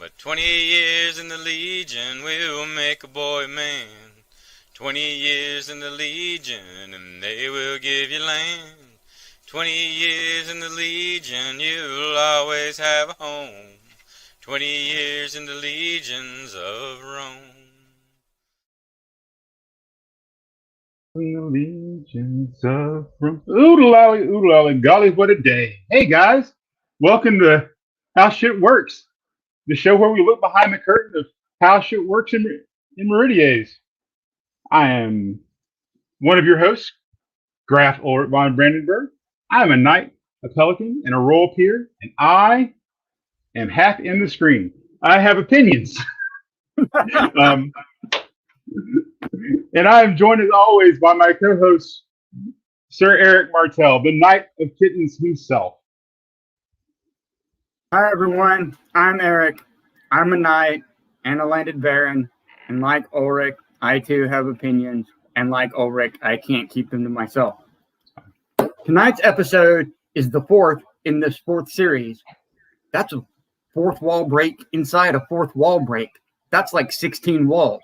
But 20 years in the Legion will make a boy man. 20 years in the Legion and they will give you land. 20 years in the Legion, you'll always have a home. 20 years in the legions of Rome. In the legions of Rome. Oodle-lolly, golly, what a day. Hey, guys. Welcome to How Shit Works, the show where we look behind the curtain of how shit works in Meridies. I am one of your hosts, Graf Ulrich von Brandenburg. I am a knight, a pelican, and a royal peer, and I am half in the screen. I have opinions. And I am joined as always by my co-host, Sir Erik Martell, the Knight of Kittens himself. Hi everyone, I'm Erik. I'm a knight and a landed baron, and like Ulrich, I too have opinions, and like Ulrich, I can't keep them to myself. Tonight's episode is the fourth in this fourth series. That's a fourth wall break inside a fourth wall break. That's like 16 walls.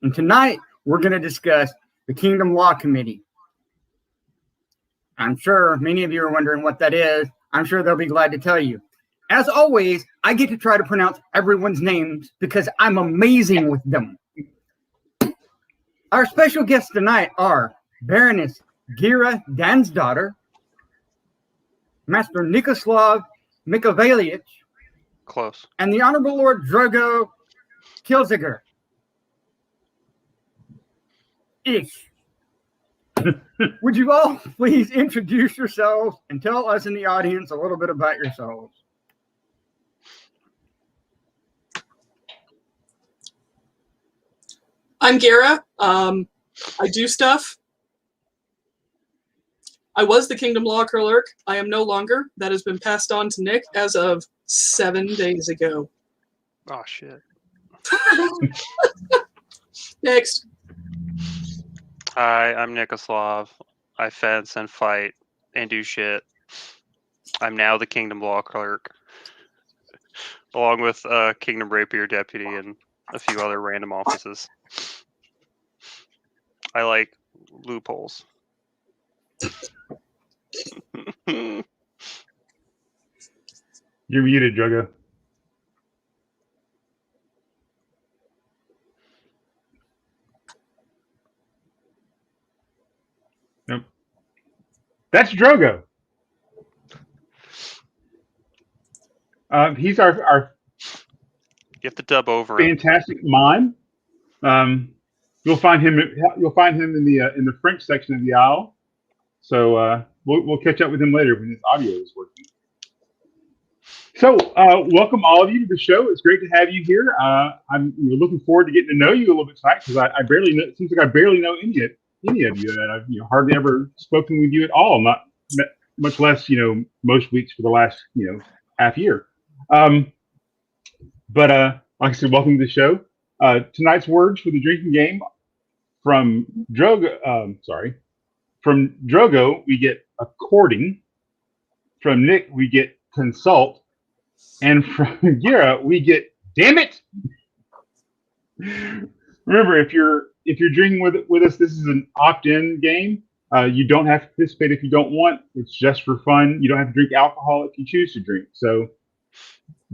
And tonight, we're going to discuss the Kingdom Law Committee. I'm sure many of you are wondering what that is. I'm sure they'll be glad to tell you. As always, I get to try to pronounce everyone's names because I'm amazing with them. Our special guests tonight are Baroness Geira, Dan's daughter, Master Nikoslav Mikovalich, close, and the Honorable Lord Drogo Kilziger. Ish. Would you all please introduce yourselves and tell us in the audience a little bit about yourselves? I'm Geira. I do stuff. I was the Kingdom Law Clerk. I am no longer. That has been passed on to Nick as of 7 days ago. Oh, shit. Next. Hi, I'm Nikoslav. I fence and fight and do shit. I'm now the Kingdom Law Clerk, along with Kingdom Rapier Deputy and a few other random offices. I like loopholes. You're muted, Drogo. Nope. That's Drogo. He's our You have to dub over him. fantastic mime. You'll find him in the French section of the aisle. So we'll catch up with him later when his audio is working. So welcome all of you to the show. It's great to have you here. I'm looking forward to getting to know you a little bit tonight because I barely know. It seems like I barely know any of you, and I've hardly ever spoken with you at all. Not much less most weeks for the last half year. But like I said, welcome to the show. Tonight's words for the drinking game from Drogo. From Drogo, we get according. From Nick, we get consult. And from Geira, we get damn it. Remember, if you're drinking with us, this is an opt-in game. You don't have to participate if you don't want. It's just for fun. You don't have to drink alcohol if you choose to drink. So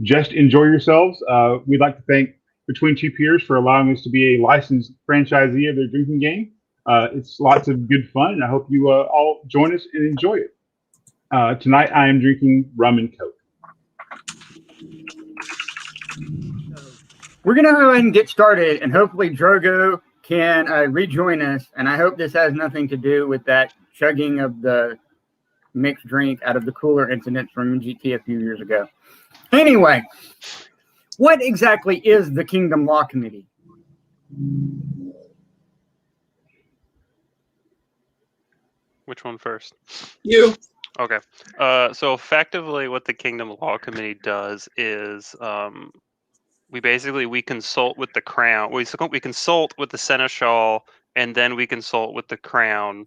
just enjoy yourselves. We'd like to thank Between Two Peers for allowing us to be a licensed franchisee of their drinking game. It's lots of good fun, and I hope you all join us and enjoy it. Tonight, I am drinking rum and Coke. We're going to go ahead and get started, and hopefully Drogo can rejoin us, and I hope this has nothing to do with that chugging of the mixed drink out of the cooler incident from GT a few years ago. Anyway, what exactly is the Kingdom Law Committee? Which one first? You. Okay. So effectively what the Kingdom Law Committee does is we consult with the Crown. We consult with the Seneschal, and then we consult with the Crown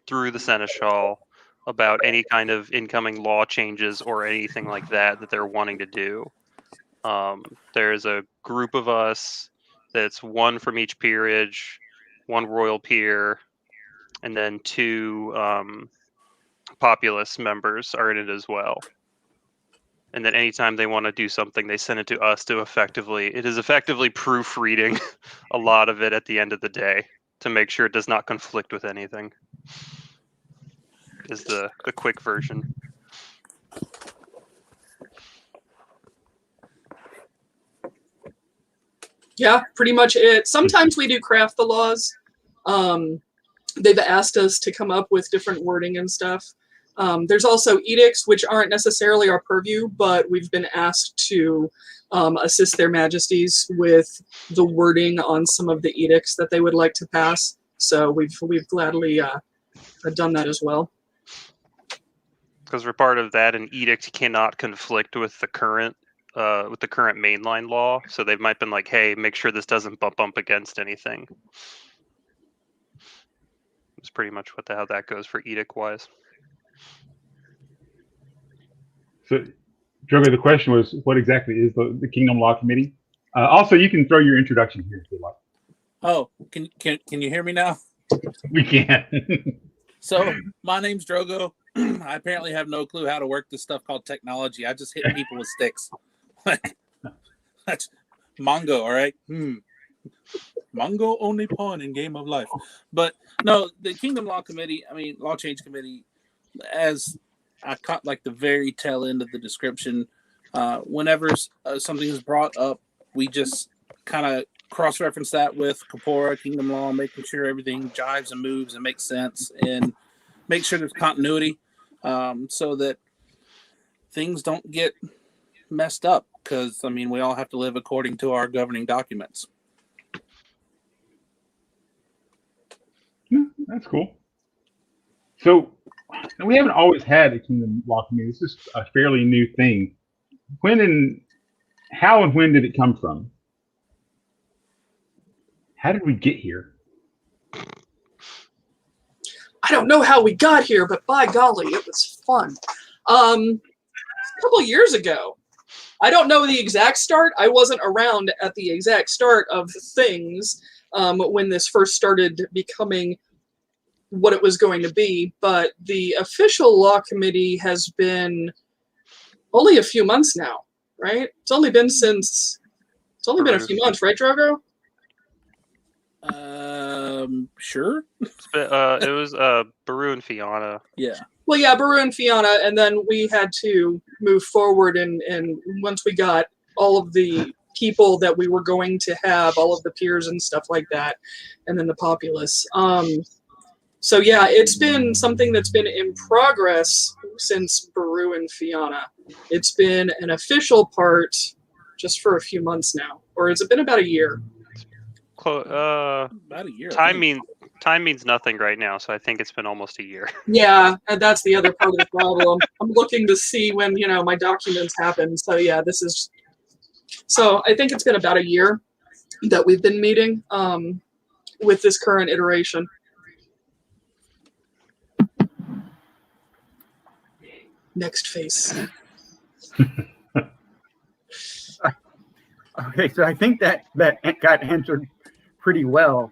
through the Seneschal about any kind of incoming law changes or anything like that they're wanting to do. There's a group of us that's one from each peerage, one royal peer, and then 2 populace members are in it as well. And then anytime they want to do something, they send it to us to it is effectively proofreading a lot of it at the end of the day to make sure it does not conflict with anything. Is the quick version. Yeah, pretty much it. Sometimes we do craft the laws. They've asked us to come up with different wording and stuff. There's also edicts, which aren't necessarily our purview, but we've been asked to assist their majesties with the wording on some of the edicts that they would like to pass. So we've gladly done that as well. Because we're part of that, an edict cannot conflict with the current mainline law. So they might have been like, hey, make sure this doesn't bump against anything. It's pretty much how that goes for edict wise. So, Drogo, the question was, what exactly is the Kingdom Law Committee? Also, you can throw your introduction here if you like. Oh, can you hear me now? We can. So, my name's Drogo. I apparently have no clue how to work this stuff called technology. I just hit people with sticks. That's Mongo, all right? Mongo only pawn in game of life. But no, the Kingdom Law Committee, Law Change Committee, as I caught like the very tail end of the description, whenever something is brought up, we just kind of cross-reference that with Corpora, Kingdom Law, making sure everything jives and moves and makes sense, and make sure there's continuity so that things don't get messed up, because we all have to live according to our governing documents. Yeah, that's cool. So we haven't always had a Kingdom Law Committee. This is a fairly new thing. How and when did it come from? How did we get here? I don't know how we got here, but by golly, it was fun. A couple years ago. I don't know the exact start. I wasn't around at the exact start of things when this first started becoming what it was going to be, but the official law committee has been only a few months now, right? It's only been a few months, right, Drogo? Sure. It was Baru and Fiona. Yeah. Well, yeah, Baru and Fiona, and then we had to move forward, and once we got all of the people that we were going to have, all of the peers and stuff like that, and then the populace. So yeah, it's been something that's been in progress since Baru and Fiona. It's been an official part just for a few months now, or has it been about a year? About a year. Time means nothing right now, so I think it's been almost a year. Yeah, and that's the other part of the problem. I'm looking to see when my documents happen. So yeah, so I think it's been about a year that we've been meeting with this current iteration. Next face. Okay, so I think that got answered pretty well.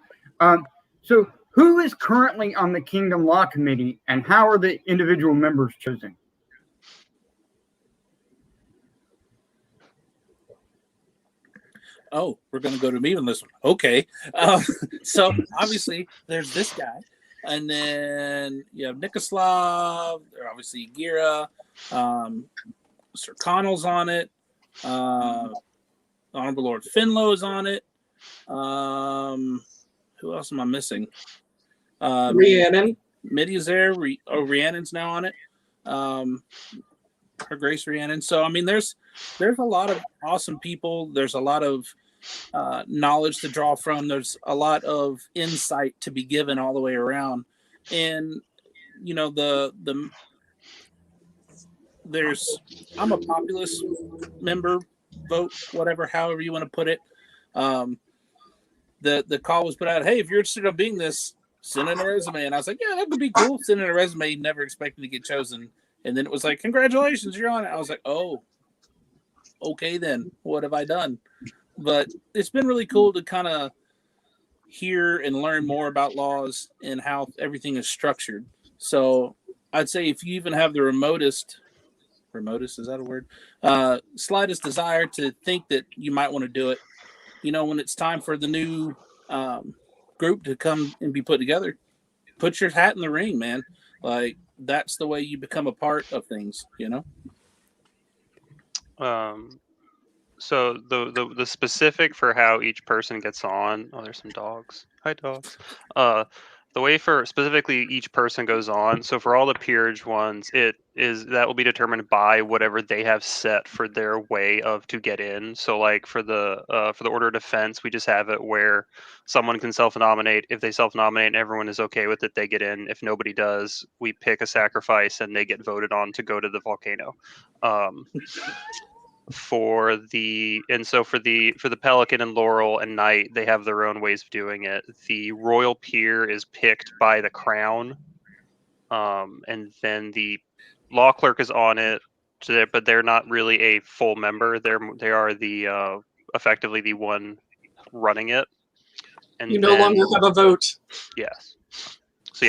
So who is currently on the Kingdom Law Committee, and how are the individual members chosen? Oh, we're going to go to me on this one. Okay. So obviously there's this guy, and then you have Nikoslav, obviously Geira, Sir Connell's on it, Honorable Lord Finlow's on it. Who else am I missing? Rhiannon. Midi's there. Rhiannon's now on it. Her Grace Rhiannon. So there's a lot of awesome people. There's a lot of knowledge to draw from. There's a lot of insight to be given all the way around. And I'm a populist member, vote, whatever, however you want to put it. The call was put out, hey, if you're interested in being this, send in a resume. And I was like, yeah, that could be cool. Send in a resume, never expecting to get chosen. And then it was like, congratulations, you're on it. I was like, oh, okay, then what have I done? But it's been really cool to kind of hear and learn more about laws and how everything is structured. So I'd say if you even have the remotest, is that a word? Slightest desire to think that you might want to do it, when it's time for the new group to come and be put together, put your hat in the ring, man. Like, that's the way you become a part of things, So the specific for how each person gets on. Oh, there's some dogs. Hi, dogs. The way for specifically each person goes on. So for all the peerage ones, that will be determined by whatever they have set for their way of to get in. So like for the order of defense, we just have it where someone can self-nominate. If they self-nominate and everyone is okay with it, they get in. If nobody does, we pick a sacrifice and they get voted on to go to the volcano. For the Pelican and Laurel and Knight, they have their own ways of doing it. The Royal Peer is picked by the Crown, and then the Law Clerk is on it, but they're not really a full member. They are the effectively the one running it. And you no longer have a vote. Yes.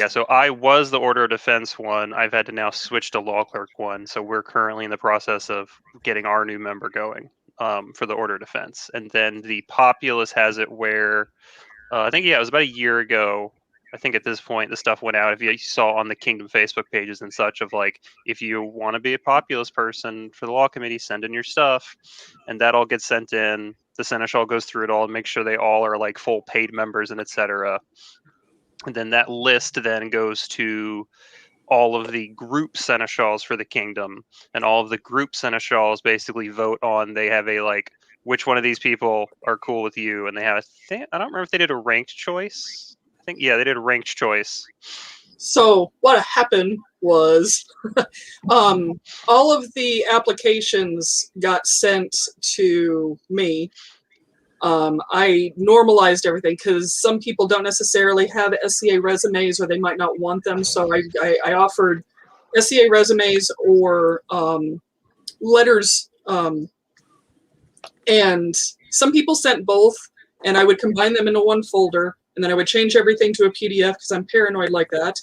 So I was the Order of Defense one. I've had to now switch to Law Clerk one. So we're currently in the process of getting our new member going for the Order of Defense. And then the Populace has it where I think, it was about a year ago. I think at this point the stuff went out. If you saw on the Kingdom Facebook pages and such of like, if you want to be a Populace person for the Law Committee, send in your stuff. And that all gets sent in. The Seneschal goes through it all and makes sure they all are like full paid members and etc. And then that list then goes to all of the group seneschals for the kingdom, and all of the group seneschals basically vote on. They have a like, which one of these people are cool with you, and they have I don't remember if they did a ranked choice. I think they did a ranked choice. So what happened was, all of the applications got sent to me. I normalized everything because some people don't necessarily have SCA resumes, or they might not want them. So I offered SCA resumes or letters, and some people sent both, and I would combine them into one folder, and then I would change everything to a PDF because I'm paranoid like that.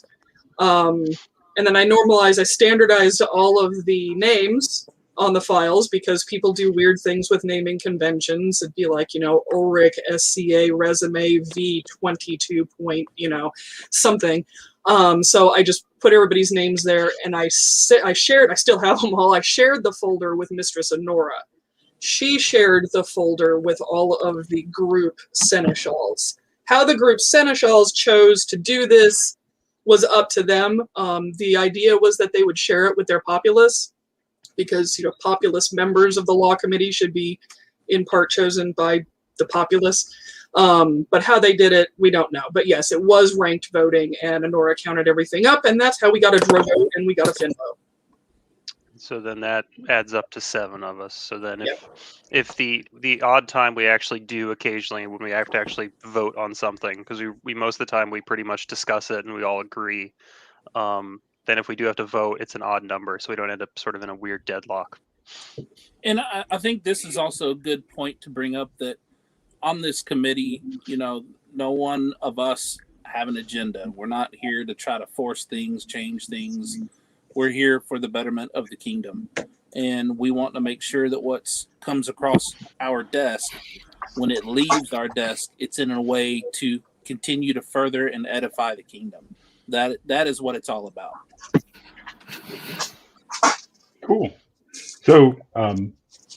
And then I standardized all of the names on the files because people do weird things with naming conventions. It'd be like, Ulrich SCA resume V22 point, something. So I just put everybody's names there, and I shared, I still have them all. I shared the folder with Mistress Honora. She shared the folder with all of the group seneschals. How the group seneschals chose to do this was up to them. The idea was that they would share it with their populace, because populace members of the law committee should be in part chosen by the populace. But how they did it, we don't know. But yes, it was ranked voting, and Honora counted everything up, and that's how we got a Drogo and we got a Finbo. So then that adds up to 7 of us. So then if the odd time we actually do occasionally when we have to actually vote on something, because we most of the time we pretty much discuss it and we all agree. Then if we do have to vote, it's an odd number, so we don't end up sort of in a weird deadlock. And I think this is also a good point to bring up, that on this committee, no one of us have an agenda. We're not here to try to force things, change things. We're here for the betterment of the kingdom. And we want to make sure that what comes across our desk, when it leaves our desk, it's in a way to continue to further and edify the kingdom. That is what it's all about. Cool. So,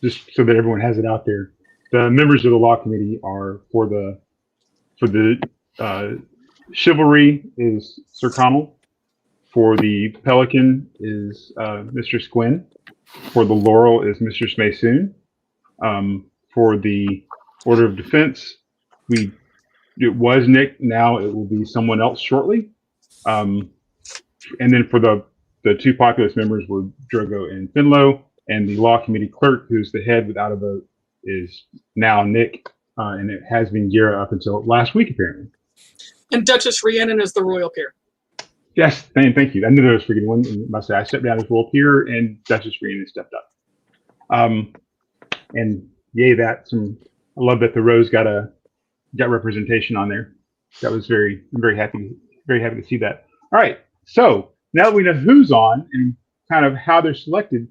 just so that everyone has it out there, the members of the law committee are for the chivalry is Sir Connell. For the Pelican is Mistress Gwyn. For the Laurel is Mistress Maysoon. For the Order of Defense, it was Nick. Now it will be someone else shortly. And then for the 2 populace members were Drogo and Finlow, and the law committee clerk, who's the head without a vote, is now Nick, and it has been Geira up until last week apparently. And Duchess Rhiannon is the royal peer. Yes, thank you. I knew there was forgetting one. I stepped down as royal peer, and Duchess Rhiannon stepped up. and yay, I love that the Rose got representation on there. That was I'm very happy to see that. All right, so now that we know who's on and kind of how they're selected,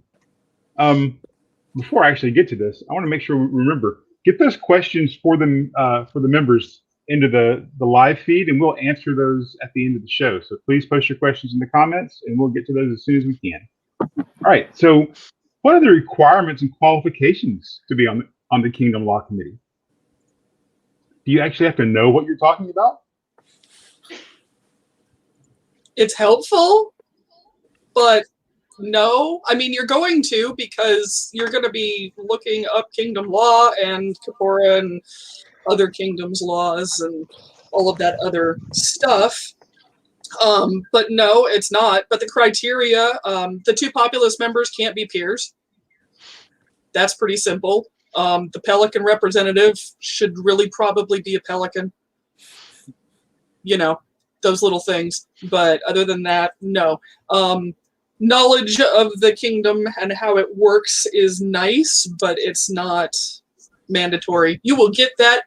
before I actually get to this, I want to make sure we remember, get those questions for the members into the live feed, and we'll answer those at the end of the show. So please post your questions in the comments, and we'll get to those as soon as we can. All right, so what are the requirements and qualifications to be on the Kingdom Law Committee? Do you actually have to know what you're talking about? It's helpful, but no. I mean, you're going to, because you're going to be looking up kingdom law and corpora and other kingdoms' laws and all of that other stuff. But no, it's not. But the criteria, the 2 populous members can't be peers. That's pretty simple. The Pelican representative should really probably be a Pelican. You know, those little things. But other than that, no. Knowledge of the kingdom and how it works is nice, but it's not mandatory. You will get that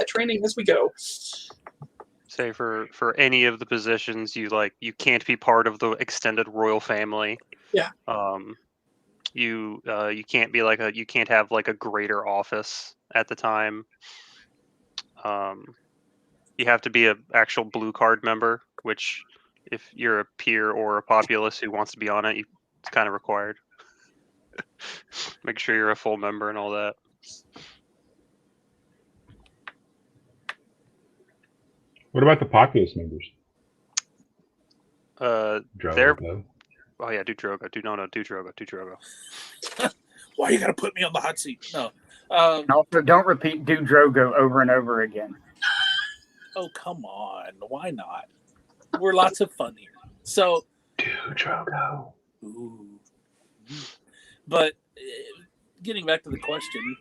training as we go. Say for any of the positions, you can't be part of the extended royal family. Yeah. You can't be you can't have a greater office at the time. You have to be an actual blue card member, which if you're a peer or a populace who wants to be on it, it's kind of required. Make sure you're a full member and all that. What about the populous members? Drogo. Oh yeah, do Drogo. Do Drogo. Why you gotta put me on the hot seat? No. Also, don't repeat "do Drogo" over and over again. Oh, come on. Why not? We're lots of fun here. So, do Drogo. Ooh. But getting back to the question,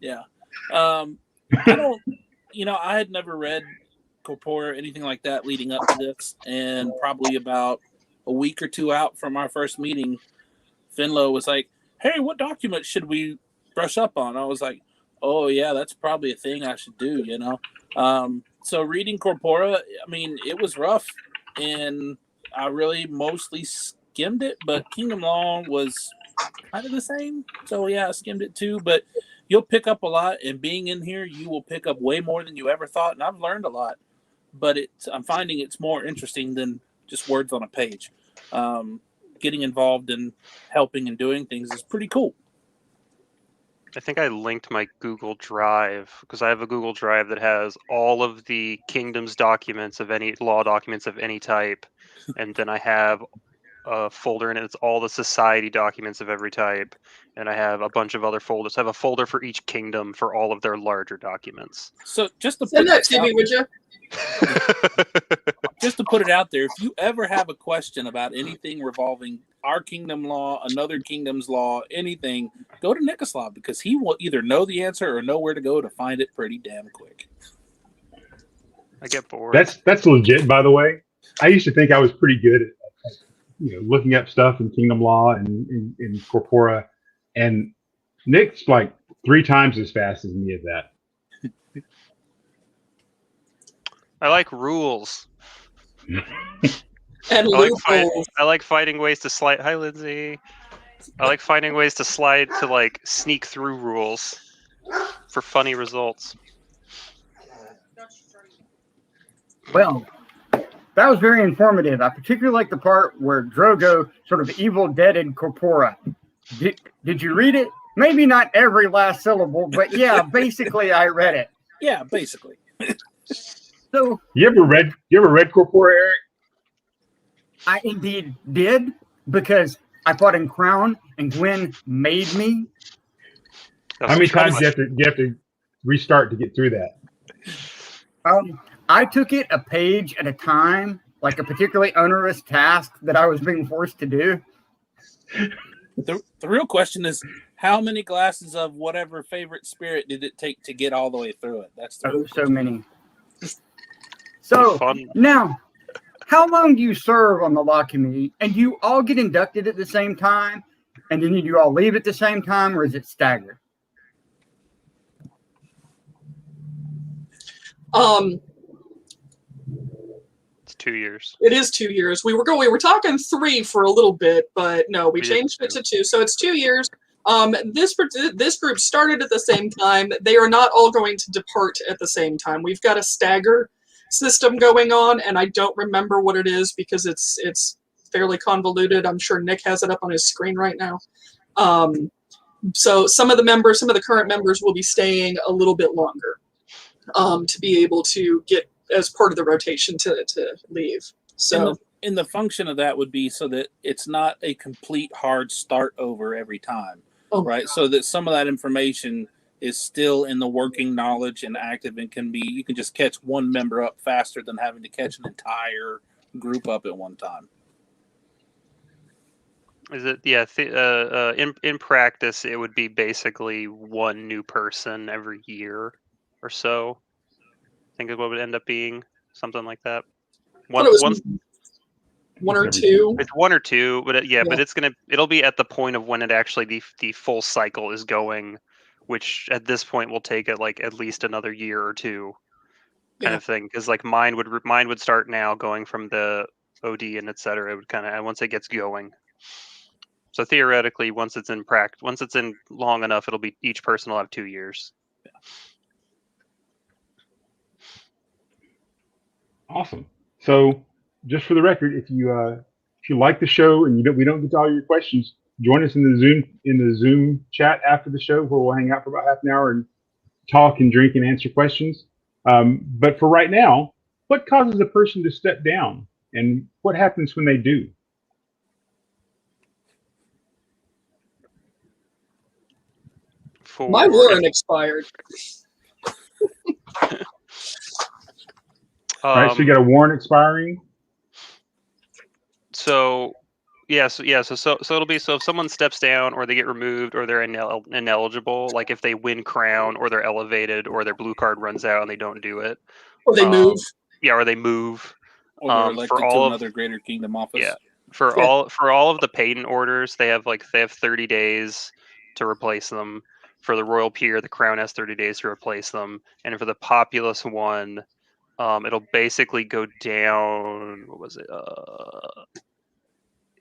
yeah. I don't, I had never read corpora or anything like that leading up to this, and probably about a week or 2 out from our first meeting, Finlow was like, "Hey, what document should we brush up on?" I was like, "Oh yeah, that's probably a thing I should do," So reading corpora, I mean, it was rough, and I really mostly skimmed it, but Kingdom Law was kind of the same. So yeah, I skimmed it too, but you'll pick up a lot, and being in here, you will pick up way more than you ever thought, and I've learned a lot. But I'm finding it's more interesting than just words on a page. Getting involved in helping and doing things is pretty cool. I think I linked my Google Drive because I have a Google Drive that has all of the kingdom's documents of any law documents of any type. And then I have a folder in it. It's all the society documents of every type. And I have a bunch of other folders. I have a folder for each kingdom for all of their larger documents. So just to send that to me, would you? Just to put it out there, if you ever have a question about anything revolving our kingdom law, another kingdom's law, anything, go to Nikoslav, because he will either know the answer or know where to go to find it pretty damn quick. I get bored. That's legit, by the way. I used to think I was pretty good at looking up stuff in kingdom law and in corpora, and Nick's like 3 times as fast as me at that. I like rules. And I like finding ways to slide. Hi, Lindsay. I like finding ways to slide to sneak through rules for funny results. Well, that was very informative. I particularly like the part where Drogo sort of evil deaded corpora. Did you read it? Maybe not every last syllable, but yeah, basically I read it. Yeah, basically. So you ever read corpora, Erik? I indeed did, because I fought in Crown and Gwen made me. How many times do you have to restart to get through that? I took it a page at a time, like a particularly onerous task that I was being forced to do. The real question is, how many glasses of whatever favorite spirit did it take to get all the way through it? That's so many. So now, how long do you serve on the law committee? And you all get inducted at the same time? And then you all leave at the same time, or is it staggered? It's 2 years. It is 2 years. We were talking 3 for a little bit, but no, we We did changed it 2. to 2. So it's 2 years. This group started at the same time. They are not all going to depart at the same time. We've got a stagger system going on, and I don't remember what it is because it's fairly convoluted. I'm sure Nick has it up on his screen right now. So some of the current members will be staying a little bit longer to be able to get as part of the rotation to leave. So and the function of that would be so that it's not a complete hard start over every time, right? So that some of that information is still in the working knowledge and active, and you can just catch one member up faster than having to catch an entire group up at one time. Is it? Yeah. In practice, it would be basically one new person every year or so. I think is what would end up being something like that. One or two. It's 1 or 2, but but it'll be at the point of when it actually the full cycle is going, which at this point will take it like at least another year or 2, kind of thing. Because like mine would start now, going from the OD and etc. It would kind of once it gets going. So theoretically, once it's in long enough, it'll be each person will have 2 years. Awesome. So, just for the record, if you like the show and we don't get to all your questions, join us in the Zoom chat after the show, where we'll hang out for about half an hour and talk and drink and answer questions. But for right now, what causes a person to step down, and what happens when they do? My warrant expired. All right, so you got a warrant expiring. So it'll be so if someone steps down or they get removed or they're ineligible, like if they win crown or they're elevated or their blue card runs out and they don't do it, or they move. Yeah, or they move. Or they're elected to another Greater Kingdom office. Yeah, for all of the patent orders, they have 30 days to replace them. For the royal peer, the crown has 30 days to replace them, and for the populous one, it'll basically go down. What was it?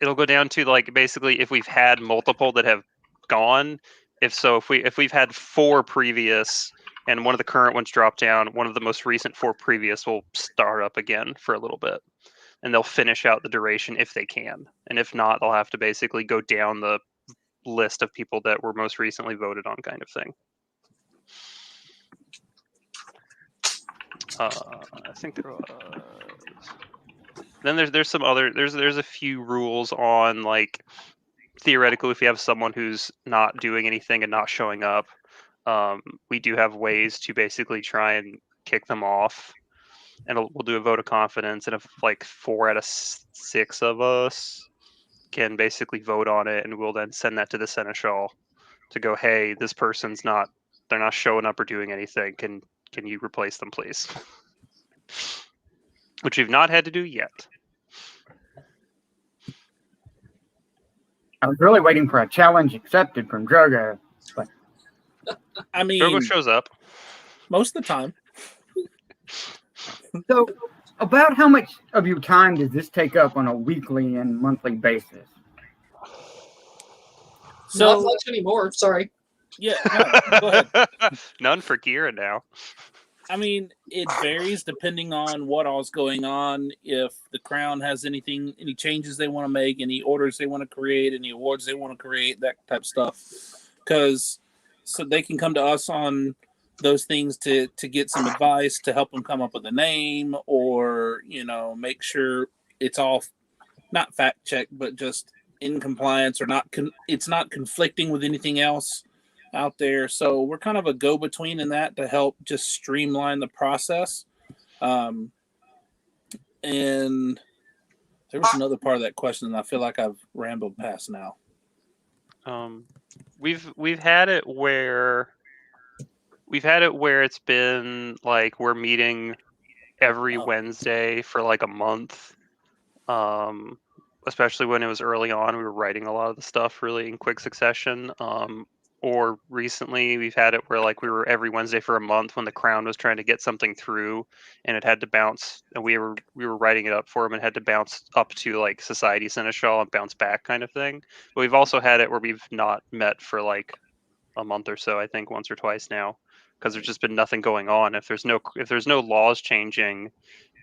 It'll go down to like basically if we've had multiple that have gone. If we've had 4 previous and one of the current ones dropped down, one of the most recent 4 previous will start up again for a little bit, and they'll finish out the duration if they can, and if not, they'll have to basically go down the list of people that were most recently voted on, kind of thing. I think there was. Then there's some other there's a few rules on like theoretically if you have someone who's not doing anything and not showing up, we do have ways to basically try and kick them off, and we'll do a vote of confidence, and if like 4 out of 6 of us can basically vote on it, and we'll then send that to the seneschal to go, hey, this person's they're not showing up or doing anything. Can you replace them, please? Which we've not had to do yet. I was really waiting for a challenge accepted from Drogo. But I mean, Drogo shows up most of the time. So, about how much of your time does this take up on a weekly and monthly basis? So, not much anymore. Sorry. Yeah, no, go ahead. None for Geira now. I mean, it varies depending on what all's going on. If the crown has any changes they want to make, any orders they want to create, any awards they want to create, that type of stuff. So they can come to us on those things to get some advice, to help them come up with a name, or, make sure it's all not fact checked, but just in compliance, or it's not conflicting with anything else out there. So we're kind of a go-between in that to help just streamline the process. And there was another part of that question, and I feel like I've rambled past now. We've had it where it's been like we're meeting every Wednesday for like a month. especially when it was early on, we were writing a lot of the stuff really in quick succession. Or recently, we've had it where like we were every Wednesday for a month when the Crown was trying to get something through, and it had to bounce, and we were writing it up for them, and had to bounce up to like Society Seneschal and bounce back kind of thing. But we've also had it where we've not met for like a month or so, I think once or twice now, because there's just been nothing going on. If there's no laws changing,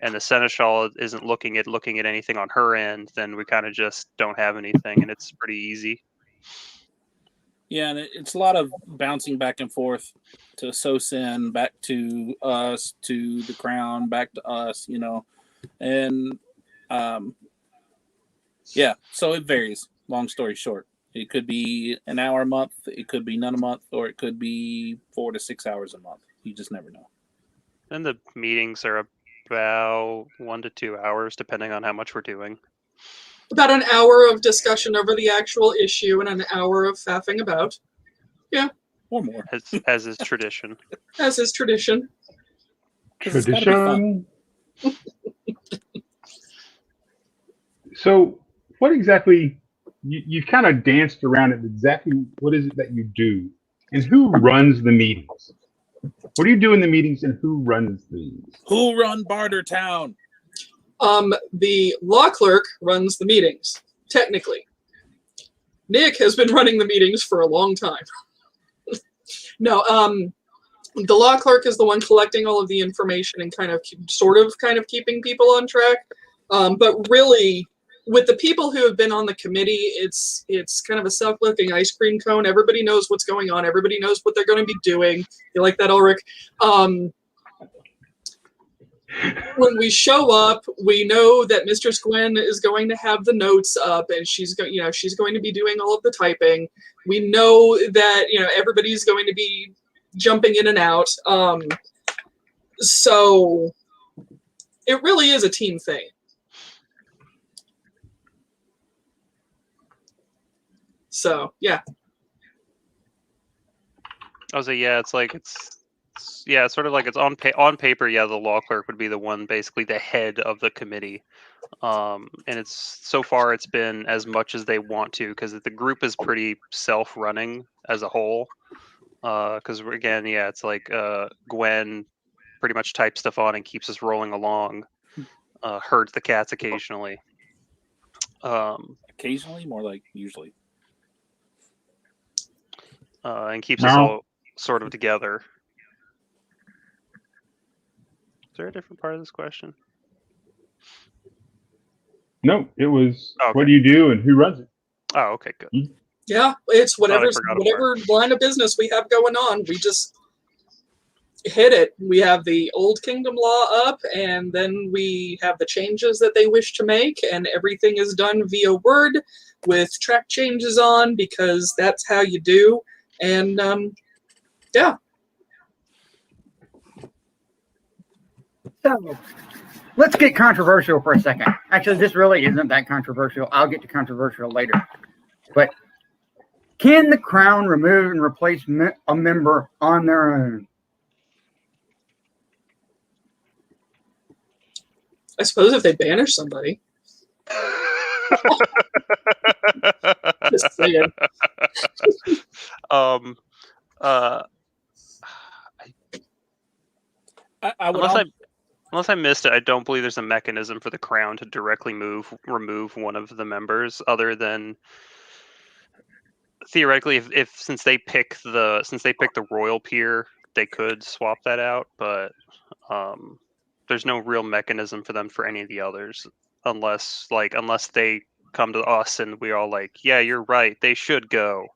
and the Seneschal isn't looking at anything on her end, then we kind of just don't have anything, and it's pretty easy. Yeah, and it's a lot of bouncing back and forth to SOSIN, back to us, to the Crown, back to us, you know. And yeah, so it varies. Long story short, it could be an hour a month, it could be none a month, or it could be 4 to 6 hours a month. You just never know. And the meetings are about 1 to 2 hours, depending on how much we're doing. About an hour of discussion over the actual issue and an hour of faffing about. Yeah. Or more. As is tradition. As is tradition. Tradition. So, what exactly, you kind of danced around it, exactly what is it that you do? And who runs the meetings? What do you do in the meetings and who runs these? Who run Bartertown? The law clerk runs the meetings, technically. Nick has been running the meetings for a long time. No, the law clerk is the one collecting all of the information and kind of keeping people on track. But really, with the people who have been on the committee, it's kind of a self-lifting ice cream cone. Everybody knows what's going on. Everybody knows what they're going to be doing. You like that, Ulrich? When we show up, we know that Mistress Gwen is going to have the notes up, and she's going to be doing all of the typing. We know that everybody's going to be jumping in and out. So it really is a team thing. So yeah. I was like, yeah, it's sort of like it's on paper. Yeah, the law clerk would be the one, basically the head of the committee. And so far it's been as much as they want to, because the group is pretty self-running as a whole. Because again, yeah, it's like Gwen pretty much types stuff on and keeps us rolling along. Herds the cats occasionally. Occasionally, more like usually. And keeps us all sort of together. Is there a different part of this question? No, it was okay. What do you do and who runs it? Oh, okay, good. Yeah, it's whatever line of business we have going on. We just hit it. We have the old Kingdom Law up, and then we have the changes that they wish to make, and everything is done via Word with track changes on, because that's how you do. And yeah. So let's get controversial for a second. Actually, this really isn't that controversial. I'll get to controversial later. But can the Crown remove and replace a member on their own? I suppose if they banish somebody. Just saying. Unless I missed it, I don't believe there's a mechanism for the Crown to directly remove one of the members, other than theoretically, if since they pick the royal peer, they could swap that out, but there's no real mechanism for them for any of the others, unless they come to us and we're all like, yeah, you're right, they should go,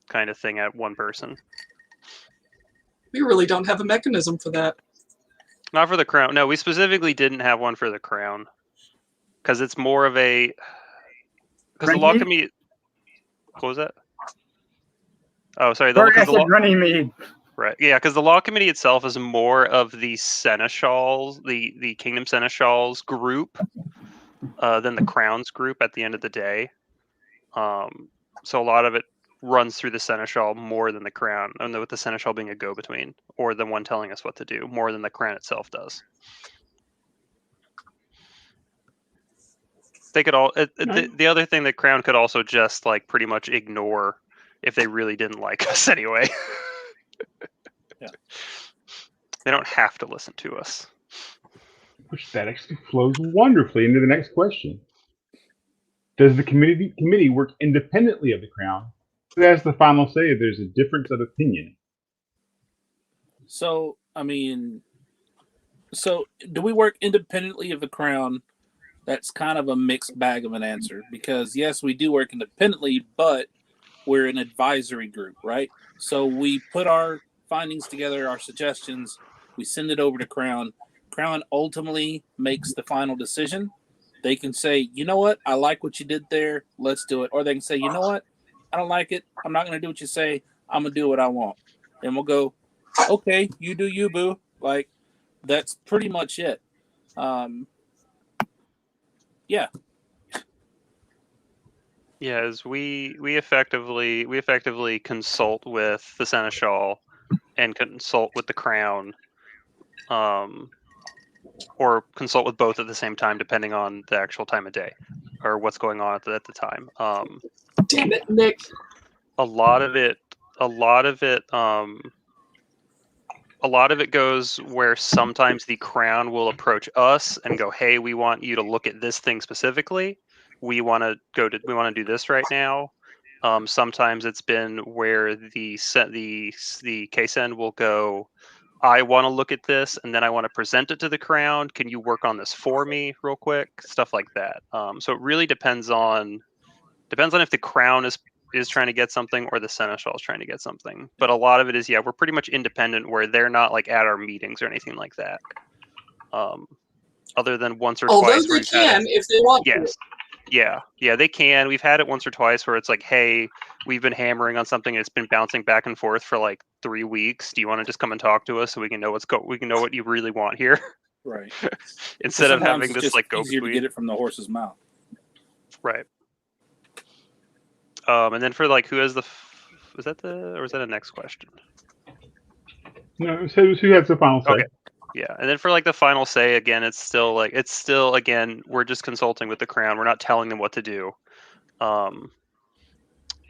kind of thing at one person. We really don't have a mechanism for that. Not for the Crown. No, we specifically didn't have one for the Crown, because it's more of a, because the law committee. What was that? Oh, sorry. Running me. Right. Yeah, because the law committee itself is more of the seneschals, the kingdom seneschals group, than the Crown's group at the end of the day. So a lot of it runs through the seneschal more than the Crown, and with the seneschal being a go-between, or the one telling us what to do, more than the Crown itself does. They could all. The other thing, the Crown could also just like pretty much ignore if they really didn't like us anyway. Yeah. They don't have to listen to us. Which that actually flows wonderfully into the next question. Does the committee work independently of the Crown? Who has the final say if there's a difference of opinion? So, I mean, do we work independently of the Crown? That's kind of a mixed bag of an answer because, yes, we do work independently, but we're an advisory group, right? So we put our findings together, our suggestions, we send it over to Crown. Crown ultimately makes the final decision. They can say, you know what, I like what you did there, let's do it. Or they can say, you know what, I don't like it, I'm not going to do what you say, I'm going to do what I want. And we'll go, okay, you do you, boo. Like, that's pretty much it. Yeah. Yeah, as we effectively consult with the Seneschal and consult with the Crown, or consult with both at the same time, depending on the actual time of day or what's going on at the time. Damn it, Nick. A lot of it goes where sometimes the Crown will approach us and go, "Hey, we want you to look at this thing specifically. We want to do this right now." Sometimes it's been where the KSEN will go, "I want to look at this, and then I want to present it to the Crown. Can you work on this for me real quick?" Stuff like that. So it really depends on if the Crown is trying to get something or the Seneschal is trying to get something. But a lot of it is, we're pretty much independent where they're not like at our meetings or anything like that. Other than once or Although twice. they can if they want to. Yes. Yeah, they can. We've had it once or twice where it's like, hey, we've been hammering on something and it's been bouncing back and forth for like 3 weeks. Do you want to just come and talk to us so we can know what you really want here? Right. Instead of having this like go easier to get it from the horse's mouth. Right. And then for like who has was that a next question? No, so who has the final say? Okay. Yeah, and then for like the final say, again, it's still again, we're just consulting with the Crown. We're not telling them what to do.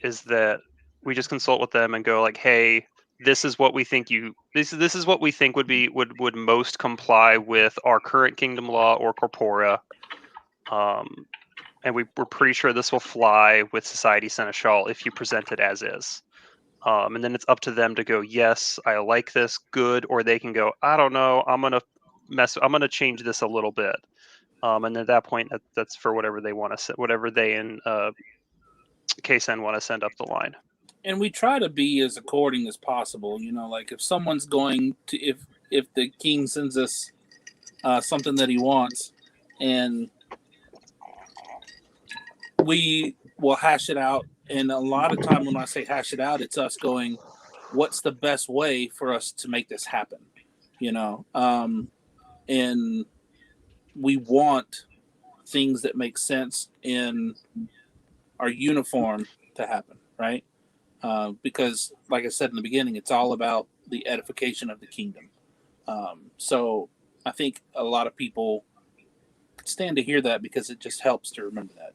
Is that we just consult with them and go like, hey, this is what we think this is what we think would most comply with our current kingdom law or corpora. And we're pretty sure this will fly with Society Seneschal if you present it as is. And then it's up to them to go, yes, I like this, good, or they can go, I don't know, I'm gonna change this a little bit. And at that point, that's for whatever they want to, whatever they in KSN want to send up the line. And we try to be as according as possible. Like if someone's going to, if the king sends us something that he wants, and we will hash it out. And a lot of time when I say hash it out, it's us going, what's the best way for us to make this happen? And we want things that make sense in our uniform to happen, right? Because like I said in the beginning, it's all about the edification of the kingdom. So I think a lot of people stand to hear that because it just helps to remember that,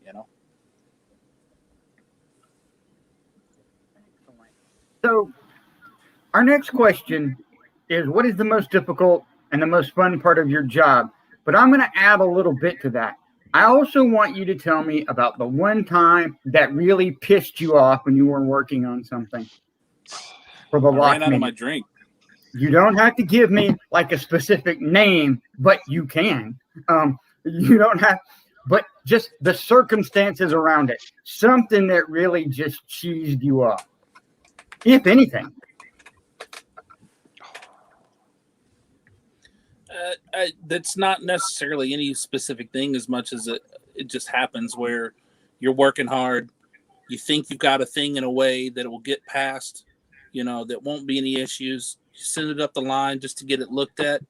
So, our next question is, what is the most difficult and the most fun part of your job? But I'm going to add a little bit to that. I also want you to tell me about the one time that really pissed you off when you were working on something for the law I ran out of committee. my drink. You don't have to give me like a specific name, but you can. You don't have, but just the circumstances around it. Something that really just cheesed you off, if anything. That's not necessarily any specific thing as much as it just happens where you're working hard. You think you've got a thing in a way that it will get past, that won't be any issues. You send it up the line just to get it looked at.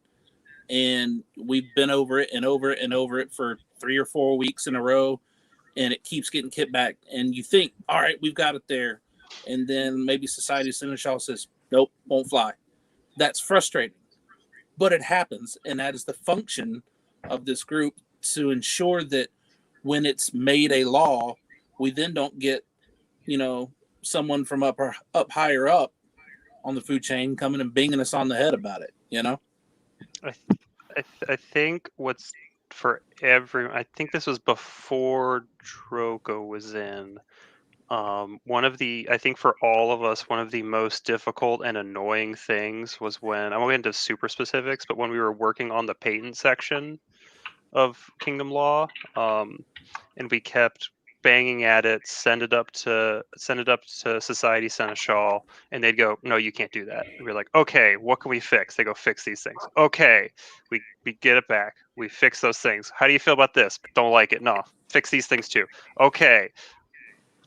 And we've been over it and over it and over it for 3 or 4 weeks in a row. And it keeps getting kicked back. And you think, all right, we've got it there. And then maybe Society Seneschal says, nope, won't fly. That's frustrating. But it happens. And that is the function of this group, to ensure that when it's made a law, we then don't get, someone from up higher up on the food chain coming and banging us on the head about it. I think what's for I think this was before Drogo was in. I think for all of us, one of the most difficult and annoying things was when, I won't get into super specifics, but when we were working on the patent section of Kingdom Law, and we kept banging at it, send it up to Society Seneschal, and they'd go, no, you can't do that. And we're like, okay, what can we fix? They go, fix these things. Okay, we get it back. We fix those things. How do you feel about this? Don't like it. No, fix these things too. Okay,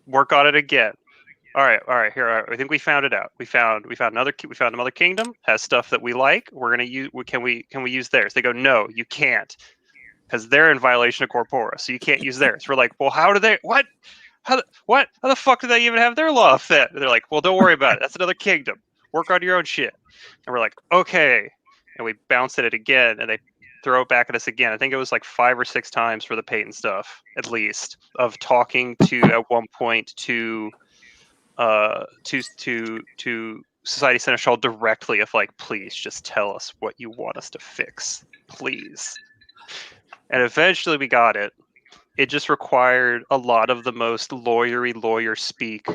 work on it again. All right. Here, I think we found it out. We found another kingdom has stuff that we like. We're gonna use. Can we use theirs? They go, no, you can't, because they're in violation of corpora, so you can't use theirs. We're like, well, how do they? What? How the fuck do they even have their law fit? And they're like, well, don't worry about it. That's another kingdom. Work on your own shit. And we're like, okay. And we bounce at it again, and they throw it back at us again. I think it was like 5 or 6 times for the patent stuff, at least, of talking to at one point to Society Seneschal directly of like, please just tell us what you want us to fix, please. And eventually we got it. It just required a lot of the most lawyer speak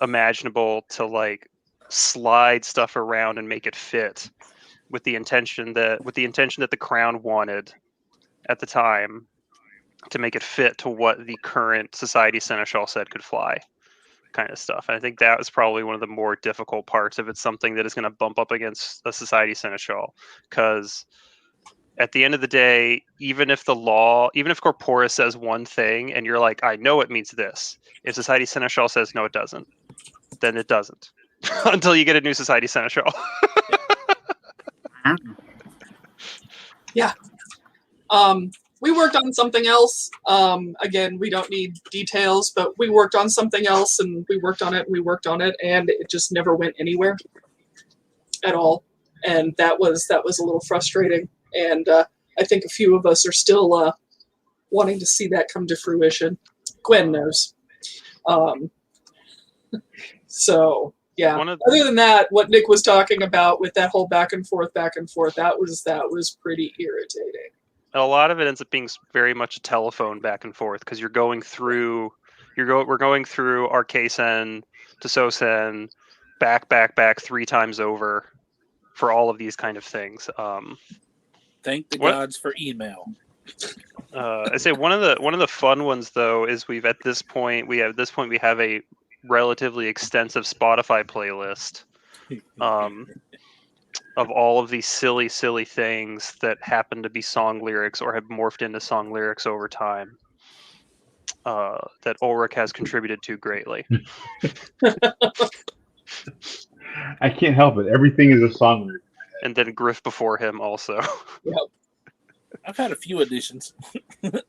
imaginable to like slide stuff around and make it fit with the intention that the crown wanted at the time, to make it fit to what the current Society Seneschal said could fly, kind of stuff. And I think that was probably one of the more difficult parts if it's something that is going to bump up against a Society Seneschal, because at the end of the day, even if Corpora says one thing and you're like, I know it means this, if Society Seneschal says no, it doesn't, then it doesn't until you get a new Society Seneschal. Yeah. We worked on something else. Again, we don't need details, but we worked on something else, and we worked on it, and it just never went anywhere at all. And that was a little frustrating. And I think a few of us are still wanting to see that come to fruition. Gwen knows. So yeah. Other than that, what Nick was talking about with that whole back and forth, that was pretty irritating. A lot of it ends up being very much a telephone back and forth, because we're going through Arcesen to Sosen, back 3 times over for all of these kind of things. Thank the gods for email. I say one of the fun ones though is we have a relatively extensive Spotify playlist of all of these silly things that happen to be song lyrics or have morphed into song lyrics over time, that Ulrich has contributed to greatly. I can't help it. Everything is a song lyric. And then Graf before him also. Yep. I've had a few additions. And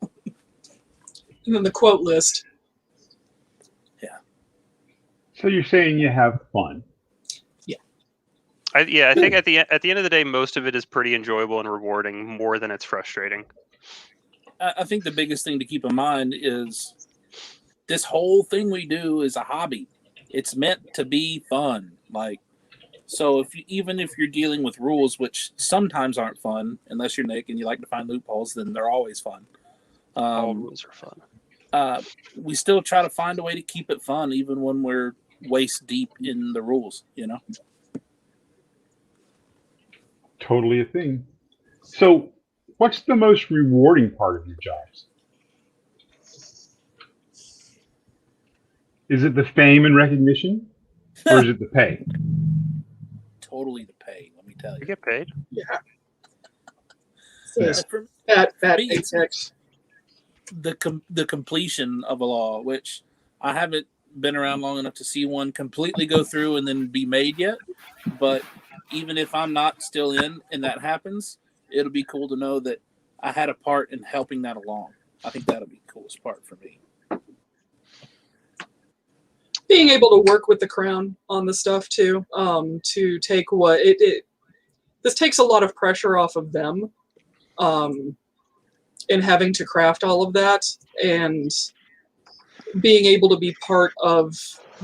then the quote list. Yeah. So you're saying you have fun? I think at the end of the day, most of it is pretty enjoyable and rewarding, more than it's frustrating. I think the biggest thing to keep in mind is this whole thing we do is a hobby. It's meant to be fun. So even if you're dealing with rules, which sometimes aren't fun, unless you're Nick and you like to find loopholes, then they're always fun. All rules are fun. We still try to find a way to keep it fun, even when we're waist deep in the rules, Totally a thing. So what's the most rewarding part of your jobs? Is it the fame and recognition, or is it the pay? Totally the pay, let me tell you. You get paid. Yeah. Yeah. Fat Me, paychecks. the completion of a law, which I haven't been around long enough to see one completely go through and then be made yet. But even if I'm not still in and that happens, it'll be cool to know that I had a part in helping that along. I think that'll be the coolest part for me. Being able to work with the crown on the stuff too, to take what this takes a lot of pressure off of them. in having to craft all of that and being able to be part of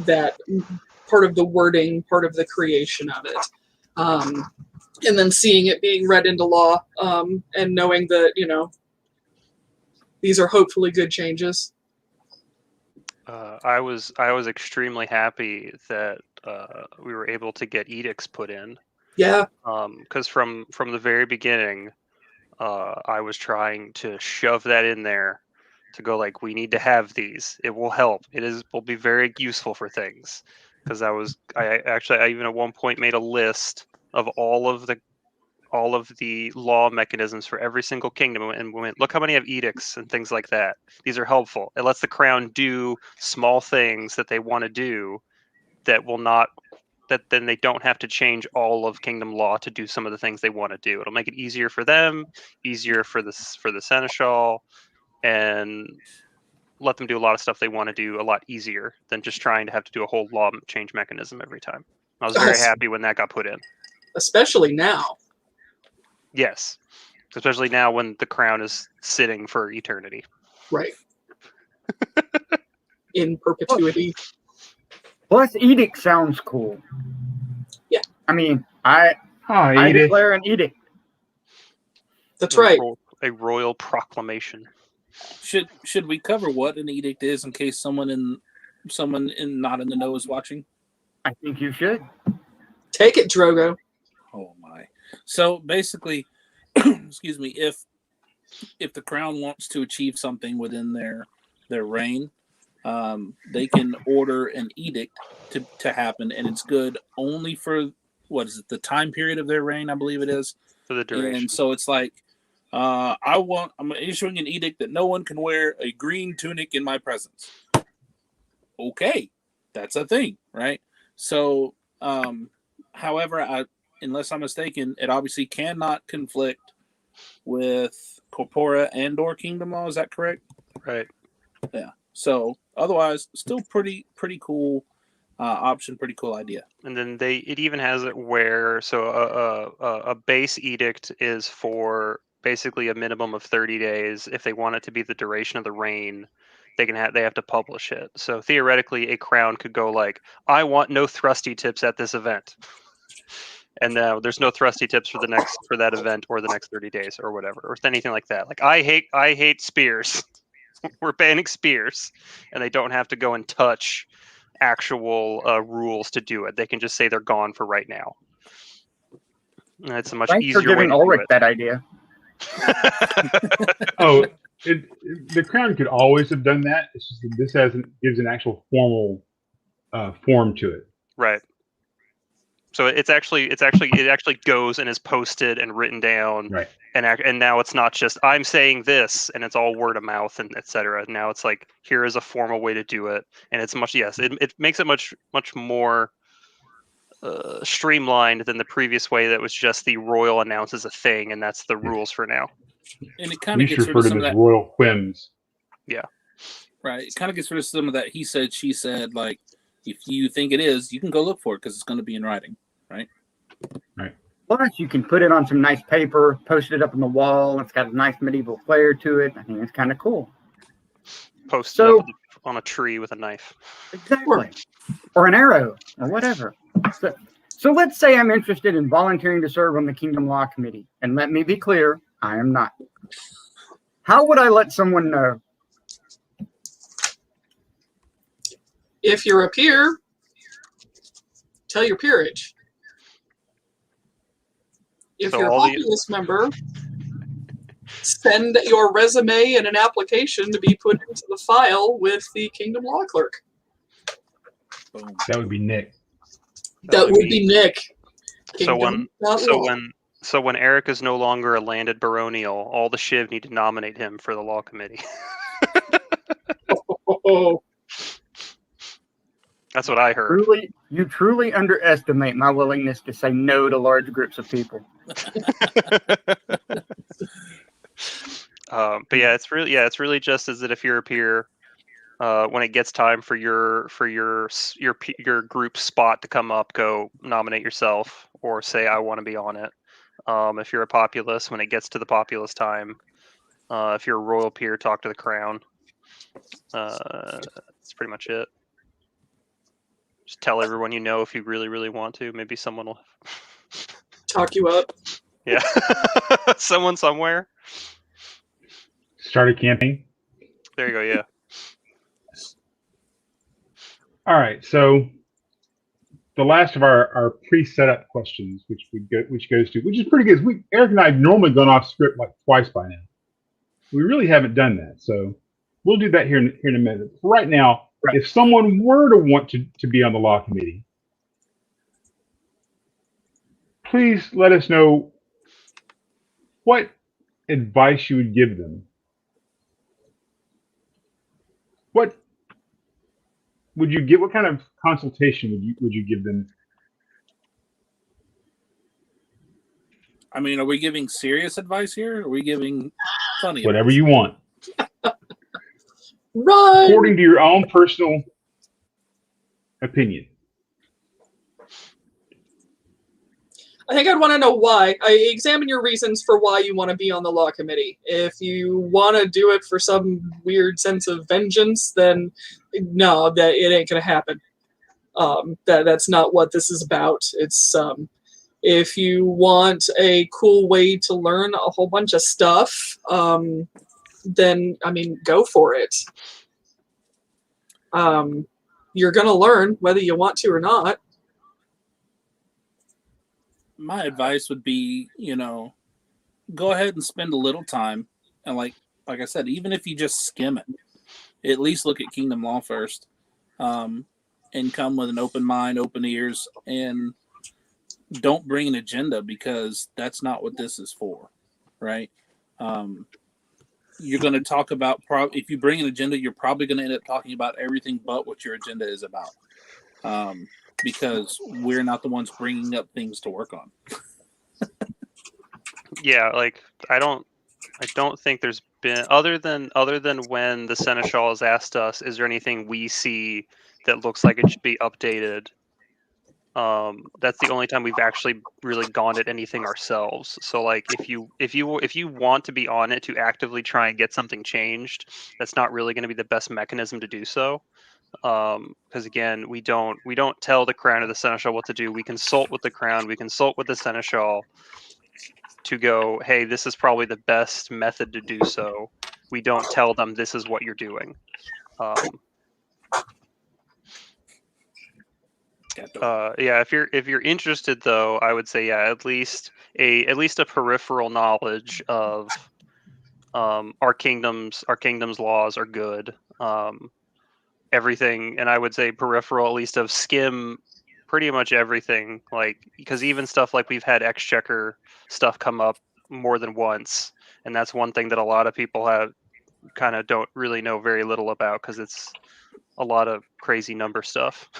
that, part of the wording, part of the creation of it. And then seeing it being read into law, and knowing that, these are hopefully good changes. I was extremely happy that we were able to get edicts put in. Yeah. Because from the very beginning, I was trying to shove that in there to go like, we need to have these. It will help. Will be very useful for things. Because I even at one point made a list of all of the law mechanisms for every single kingdom, and went, look how many have edicts and things like that. These are helpful. It lets the crown do small things that they want to do that then they don't have to change all of kingdom law to do some of the things they want to do. It'll make it easier for them, easier for the seneschal, and let them do a lot of stuff they want to do a lot easier than just trying to have to do a whole law change mechanism every time. I was very happy when that got put in. Especially now. Yes. Especially now when the crown is sitting for eternity. Right. In perpetuity. Plus, edict sounds cool. Yeah. I mean, I declare an edict. That's right. A royal proclamation. Should we cover what an edict is in case someone not in the know is watching? I think you should. Take it, Drogo. Oh my. So basically, excuse me, if the crown wants to achieve something within their reign, they can order an edict to happen, and it's good only for the time period of their reign, I believe it is. For the duration. And so it's like, I'm issuing an edict that no one can wear a green tunic in my presence. Okay, that's a thing, right? So, however, unless I'm mistaken, it obviously cannot conflict with corpora and/or kingdom law. Is that correct? Right. Yeah. So, otherwise, still pretty cool option, pretty cool idea. And then it even has it where a base edict is for basically a minimum of 30 days. If they want it to be the duration of the reign, they have to publish it. So theoretically, a crown could go like, I want no thrusty tips at this event. And now there's no thrusty tips for that event or the next 30 days or whatever, or anything like that. Like, I hate spears. We're banning spears, and they don't have to go and touch actual rules to do it. They can just say they're gone for right now. And it's a much Thanks easier for giving way to Ulrich do it. that idea. The crown could always have done that. It's just that this gives an actual formal form to it. Right. So it actually goes and is posted and written down. Right. And now it's not just I'm saying this and it's all word of mouth and etc. Now it's like, here is a formal way to do it, and it's it makes it much more streamlined than the previous way that was just the royal announces a thing and that's the rules for now. And it kind of gets rid refer of to some them of as that. royal whims. Yeah. Right. It kind of gets rid of some of that he said, she said. Like, if you think it is, you can go look for it because it's going to be in writing. Right. Right. Plus, you can put it on some nice paper, post it up on the wall. It's got a nice medieval flair to it. I think it's kind of cool. Post it up on a tree with a knife. Exactly. Or an arrow, or whatever. So let's say I'm interested in volunteering to serve on the Kingdom Law Committee. And let me be clear, I am not. How would I let someone know? If you're a peer, tell your peerage. If you're a populace member, send your resume and an application to be put into the file with the Kingdom Law Clerk. Boom. That would be Nick. That would be Nick. So when Erik is no longer a landed baronial, all the Shiv need to nominate him for the law committee. Oh. That's what I heard. You truly underestimate my willingness to say no to large groups of people. But yeah, it's really just as that if you're a peer, when it gets time for your group spot to come up, go nominate yourself or say I want to be on it. If you're a populace, when it gets to the populace time, If you're a royal peer, talk to the crown. That's pretty much it. Just tell everyone you know if you really, really want to. Maybe someone will Talk you up. Yeah. Someone somewhere. Start a campaign. There you go, yeah. All right, so the last of our pre-setup questions, which is pretty good. Eric and I have normally gone off script like twice by now. We really haven't done that, so we'll do that here in a minute. For right now, if someone were to want to be on the law committee, please let us know what advice you would give them. What would you give? What kind of consultation would you give them? I mean, are we giving serious advice here? Or are we giving funny Whatever advice? you want. Run! According to your own personal opinion. I think I'd want to know why. Examine your reasons for why you want to be on the law committee. If you want to do it for some weird sense of vengeance, then no, that it ain't gonna happen. That's not what this is about. It's if you want a cool way to learn a whole bunch of stuff, then I mean, go for it. You're gonna learn whether you want to or not. My advice would be, go ahead and spend a little time, and like I said, even if you just skim it, at least look at Kingdom Law first, and come with an open mind, open ears, and don't bring an agenda, because that's not what this is for, right? You're going to talk about, if you bring an agenda, you're probably going to end up talking about everything but what your agenda is about. Because we're not the ones bringing up things to work on. Yeah, like I don't think there's been other than when the Seneschal has asked us, is there anything we see that looks like it should be updated? That's the only time we've actually really gone at anything ourselves. So like if you want to be on it to actively try and get something changed, that's not really going to be the best mechanism to do so. Because again, we don't tell the crown or the seneschal what to do. We consult with the crown, we consult with the seneschal to go, hey, this is probably the best method to do so. We don't tell them this is what you're doing. Yeah, if you're interested though, I would say at least a peripheral knowledge of our kingdom's laws are good. Everything, and I would say peripheral, at least of skim pretty much everything, like, because even stuff like we've had exchequer stuff come up more than once, and that's one thing that a lot of people have kind of don't really know very little about, because it's a lot of crazy number stuff.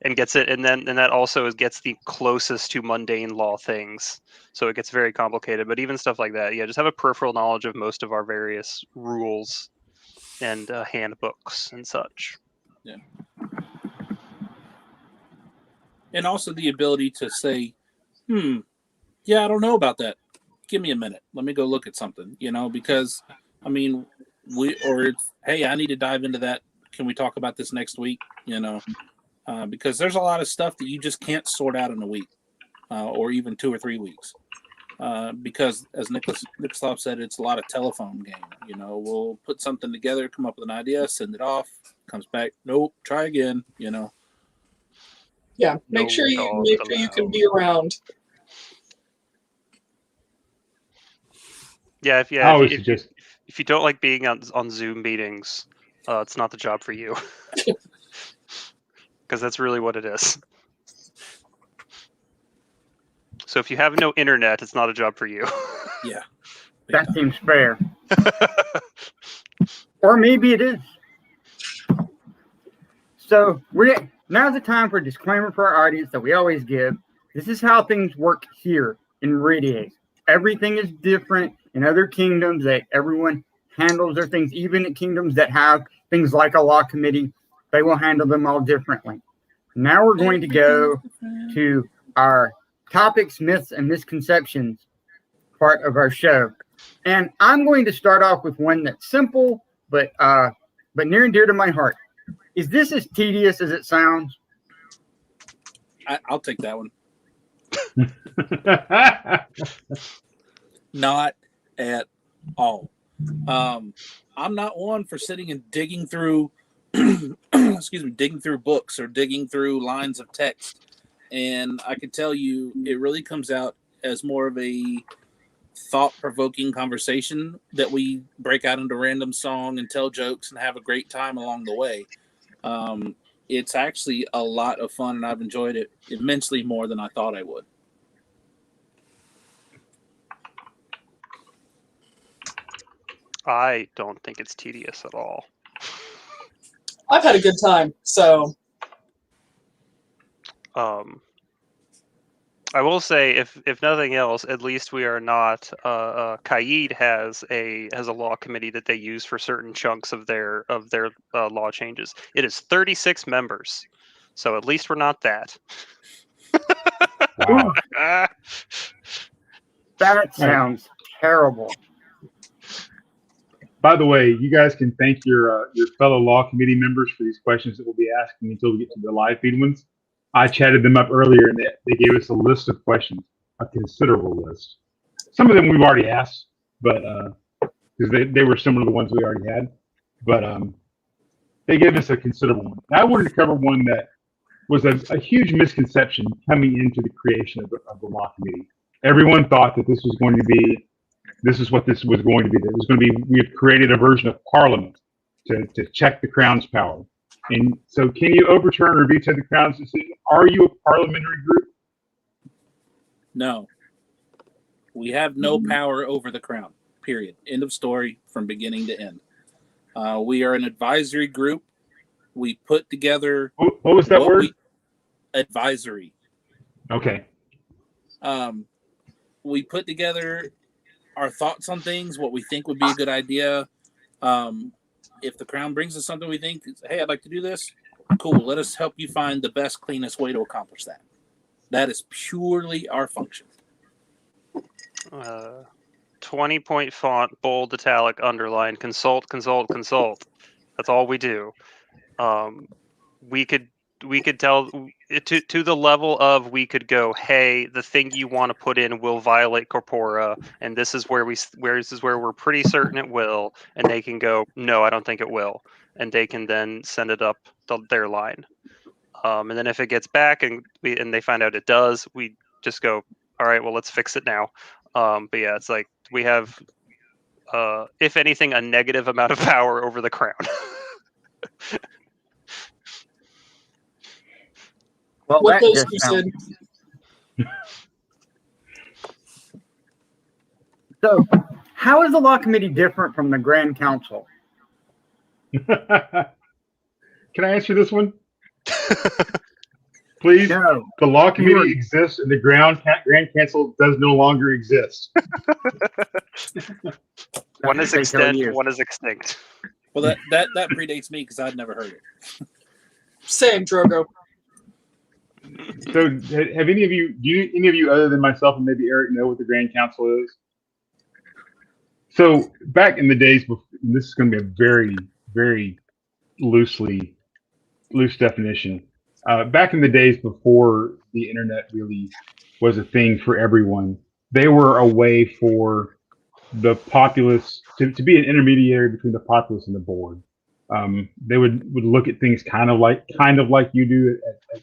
And gets it, and that also gets the closest to mundane law things, so it gets very complicated. But even stuff like that, yeah, just have a peripheral knowledge of most of our various rules and handbooks and such. Yeah. And also the ability to say, yeah, I don't know about that. Give me a minute. Let me go look at something, because, I mean, hey, I need to dive into that. Can we talk about this next week? Because there's a lot of stuff that you just can't sort out in a week, or even 2 or 3 weeks. Because as Nikoslav said, it's a lot of telephone game. We'll put something together, come up with an idea, send it off, comes back, nope, try again. Yeah, make sure you can be around. Yeah, if you don't like being on Zoom meetings, it's not the job for you. Because that's really what it is. So if you have no internet, it's not a job for you. Yeah. That seems fair. Or maybe it is. So now's the time for a disclaimer for our audience that we always give. This is how things work here in Meridies. Everything is different in other kingdoms, that everyone handles their things, even in kingdoms that have things like a law committee, they will handle them all differently. Now we're going to go to our topics, myths, and misconceptions part of our show. And I'm going to start off with one that's simple, but near and dear to my heart. Is this as tedious as it sounds? I'll take that one. Not at all. I'm not one for sitting and digging through, digging through books or digging through lines of text. And I can tell you, it really comes out as more of a thought-provoking conversation that we break out into random song and tell jokes and have a great time along the way. It's actually a lot of fun, and I've enjoyed it immensely more than I thought I would. I don't think it's tedious at all. I've had a good time, so. I will say, if nothing else, at least we are not. Kaid has a law committee that they use for certain chunks of their law changes. It is 36 members, so at least we're not that. Wow. That sounds terrible. By the way, you guys can thank your fellow law committee members for these questions that we'll be asking until we get to the live feed ones. I chatted them up earlier, and they gave us a list of questions, a considerable list. Some of them we've already asked, but because they were similar to the ones we already had. But they gave us a considerable one. I wanted to cover one that was a huge misconception coming into the creation of the law committee. Everyone thought that this is what this was going to be. It was going to be, we have created a version of Parliament to check the Crown's power. And so can you overturn or veto the Crown's decision? Are you a parliamentary group? No. We have no power over the Crown, period. End of story from beginning to end. We are an advisory group. We put together... What was that word? Advisory. Okay. We put together our thoughts on things, what we think would be a good idea. If the Crown brings us something we think, hey, I'd like to do this, cool. Let us help you find the best, cleanest way to accomplish that. That is purely our function. 20-point font, bold, italic, underline, consult. That's all we do. We could tell to the level of we could go, hey, the thing you want to put in will violate corpora, and this is where we're pretty certain it will, and they can go, no, I don't think it will, and they can then send it up their line. And then if it gets back and they find out it does, we just go, all right, well, let's fix it now. But yeah, it's like we have, if anything, a negative amount of power over the Crown. Well, What that those just two sounds- said. So, how is the law committee different from the Grand Council? Can I answer this one? Please? No. The law committee exists and the Grand Council does no longer exist. One is That's what they tell extant, you. one is extinct. Well, that predates me because I'd never heard it. Same, Drogo. So have any of you other than myself and maybe Eric know what the Grand Council is? So back in the days before, this is going to be a very, very loose definition. Back in the days before the internet really was a thing for everyone, they were a way for the populace to be an intermediary between the populace and the board. They would look at things kind of like you do at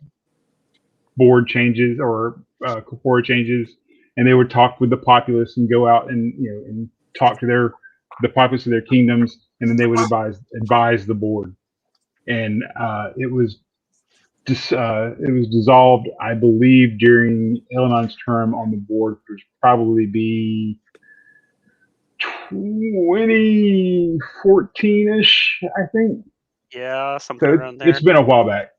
board changes or corpora changes, and they would talk with the populace and go out and talk to the populace of their kingdoms, and then they would advise the board. And it was dissolved, I believe, during Elanon's term on the board, which would probably be 2014-ish, I think. Yeah, something So around there. it's been a while back.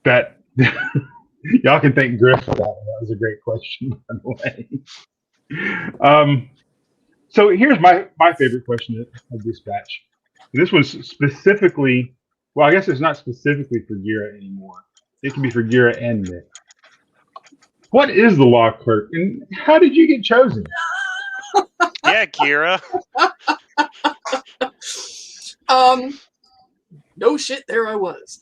That y'all can thank Graf for that. That was a great question, by the way. So here's my favorite question of this batch. And this one's specifically, well, I guess it's not specifically for Geira anymore. It can be for Geira and Nick. What is the law clerk, and how did you get chosen? Yeah, Geira. No shit, there I was.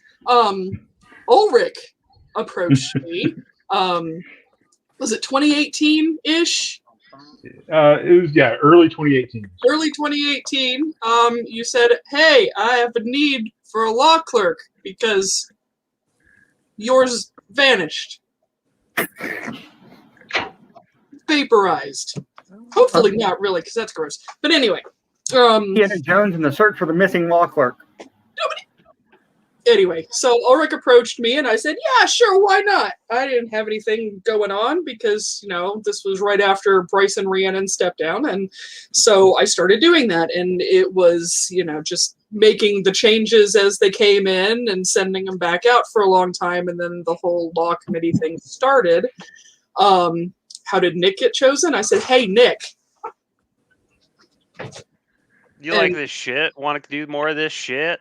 Ulrich approached me. Was it 2018-ish? It was early 2018. Early 2018. You said, "Hey, I have a need for a law clerk because yours vanished, vaporized." Hopefully not really, because that's gross. But anyway, Indiana Jones and the search for the missing law clerk. Anyway, so Ulrich approached me and I said, "Yeah, sure, why not?" I didn't have anything going on because, this was right after Bryce and Rhiannon stepped down. And so I started doing that. And it was, just making the changes as they came in and sending them back out for a long time. And then the whole law committee thing started. How did Nick get chosen? I said, "Hey, Nick. You like this shit? Want to do more of this shit?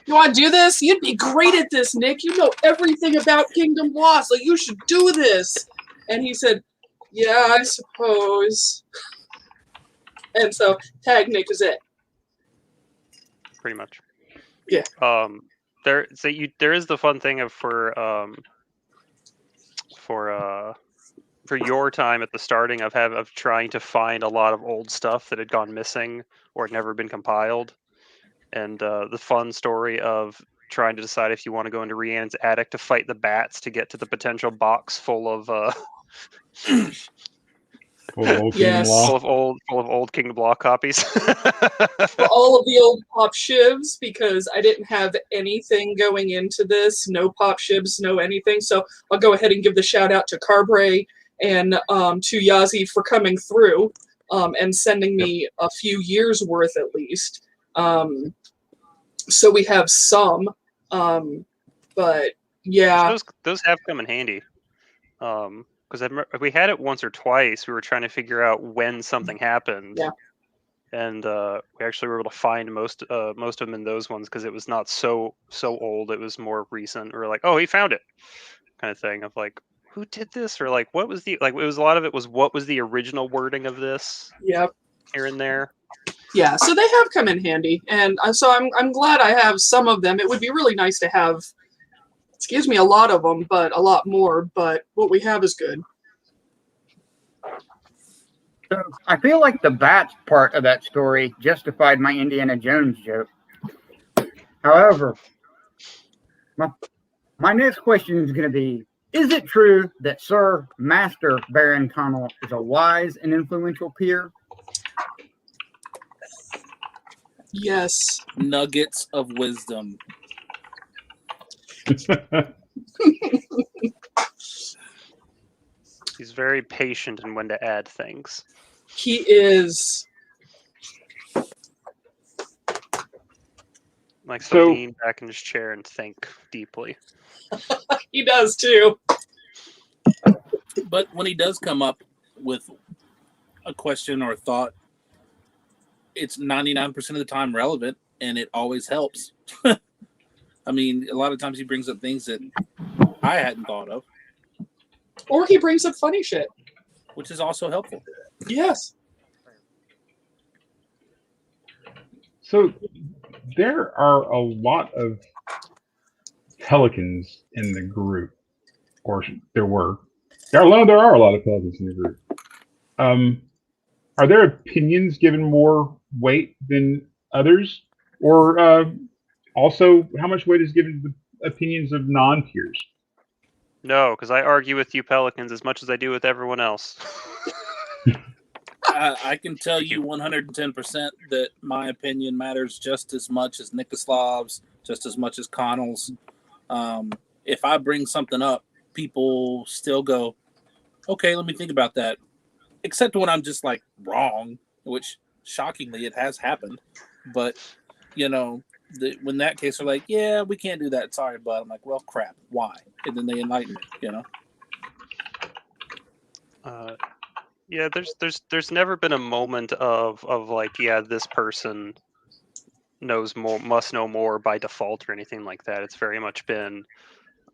You want to do this? You'd be great at this, Nick. You know everything about Kingdom Law, so you should do this." And he said, "Yeah, I suppose." And so tag Nick is it. Pretty much. Yeah. There is the fun thing of for your time at the starting of trying to find a lot of old stuff that had gone missing or had never been compiled. And the fun story of trying to decide if you want to go into Rhiannon's attic to fight the bats to get to the potential box full of Old Kingdom Law. full of old Kingdom Law copies. For all of the old pop shivs, because I didn't have anything going into this, no pop shivs, no anything. So I'll go ahead and give the shout out to Carbray and to Yazi for coming through and sending me a few years worth at least. So we have some, but yeah. Those have come in handy. Because we had it once or twice. We were trying to figure out when something happened. Yeah. And we actually were able to find most of them in those ones because it was not so old. It was more recent. We were like, "Oh, he found it," kind of thing. Of like, who did this, or like, what was the like? It was a lot of it was what was the original wording of this. Yep. Here and there. Yeah, so they have come in handy, and so I'm glad I have some of them. It would be really nice to have, excuse me, a lot of them, but a lot more. But what we have is good. So I feel like the bats part of that story justified my Indiana Jones joke. However, my next question is going to be, is it true that Sir Master Baron Connell is a wise and influential peer? Yes. Nuggets of wisdom. He's very patient in when to add things. He is. Likes to lean back in his chair and think deeply. He does too. But when he does come up with a question or a thought, it's 99% of the time relevant, and it always helps. I mean, a lot of times he brings up things that I hadn't thought of. Or he brings up funny shit. Which is also helpful. Yes. So there are a lot of pelicans in the group, or there were. There are a lot of pelicans in the group. Are their opinions given more weight than others? Or also, how much weight is given to the opinions of non-peers? No, because I argue with you pelicans as much as I do with everyone else. I can tell you 110% that my opinion matters just as much as Nikoslav's, just as much as Connell's. If I bring something up, people still go, okay, let me think about that. Except when I'm just like wrong, which shockingly it has happened. But, when that case are like, yeah, we can't do that. Sorry, but I'm like, well, crap. Why? And then they enlighten me, Yeah, there's never been a moment of like, yeah, this person knows more, must know more by default or anything like that. It's very much been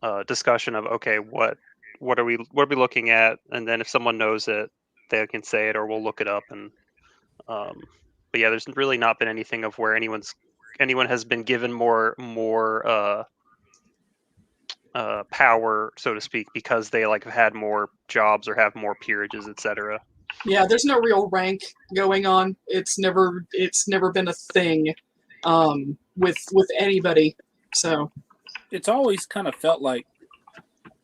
a discussion of, okay, what what are we looking at, and then if someone knows it, they can say it, or we'll look it up. And but yeah, there's really not been anything of where anyone has been given more power, so to speak, because they like have had more jobs or have more peerages, etc. Yeah, there's no real rank going on. It's never been a thing with anybody. So It's always kind of felt like,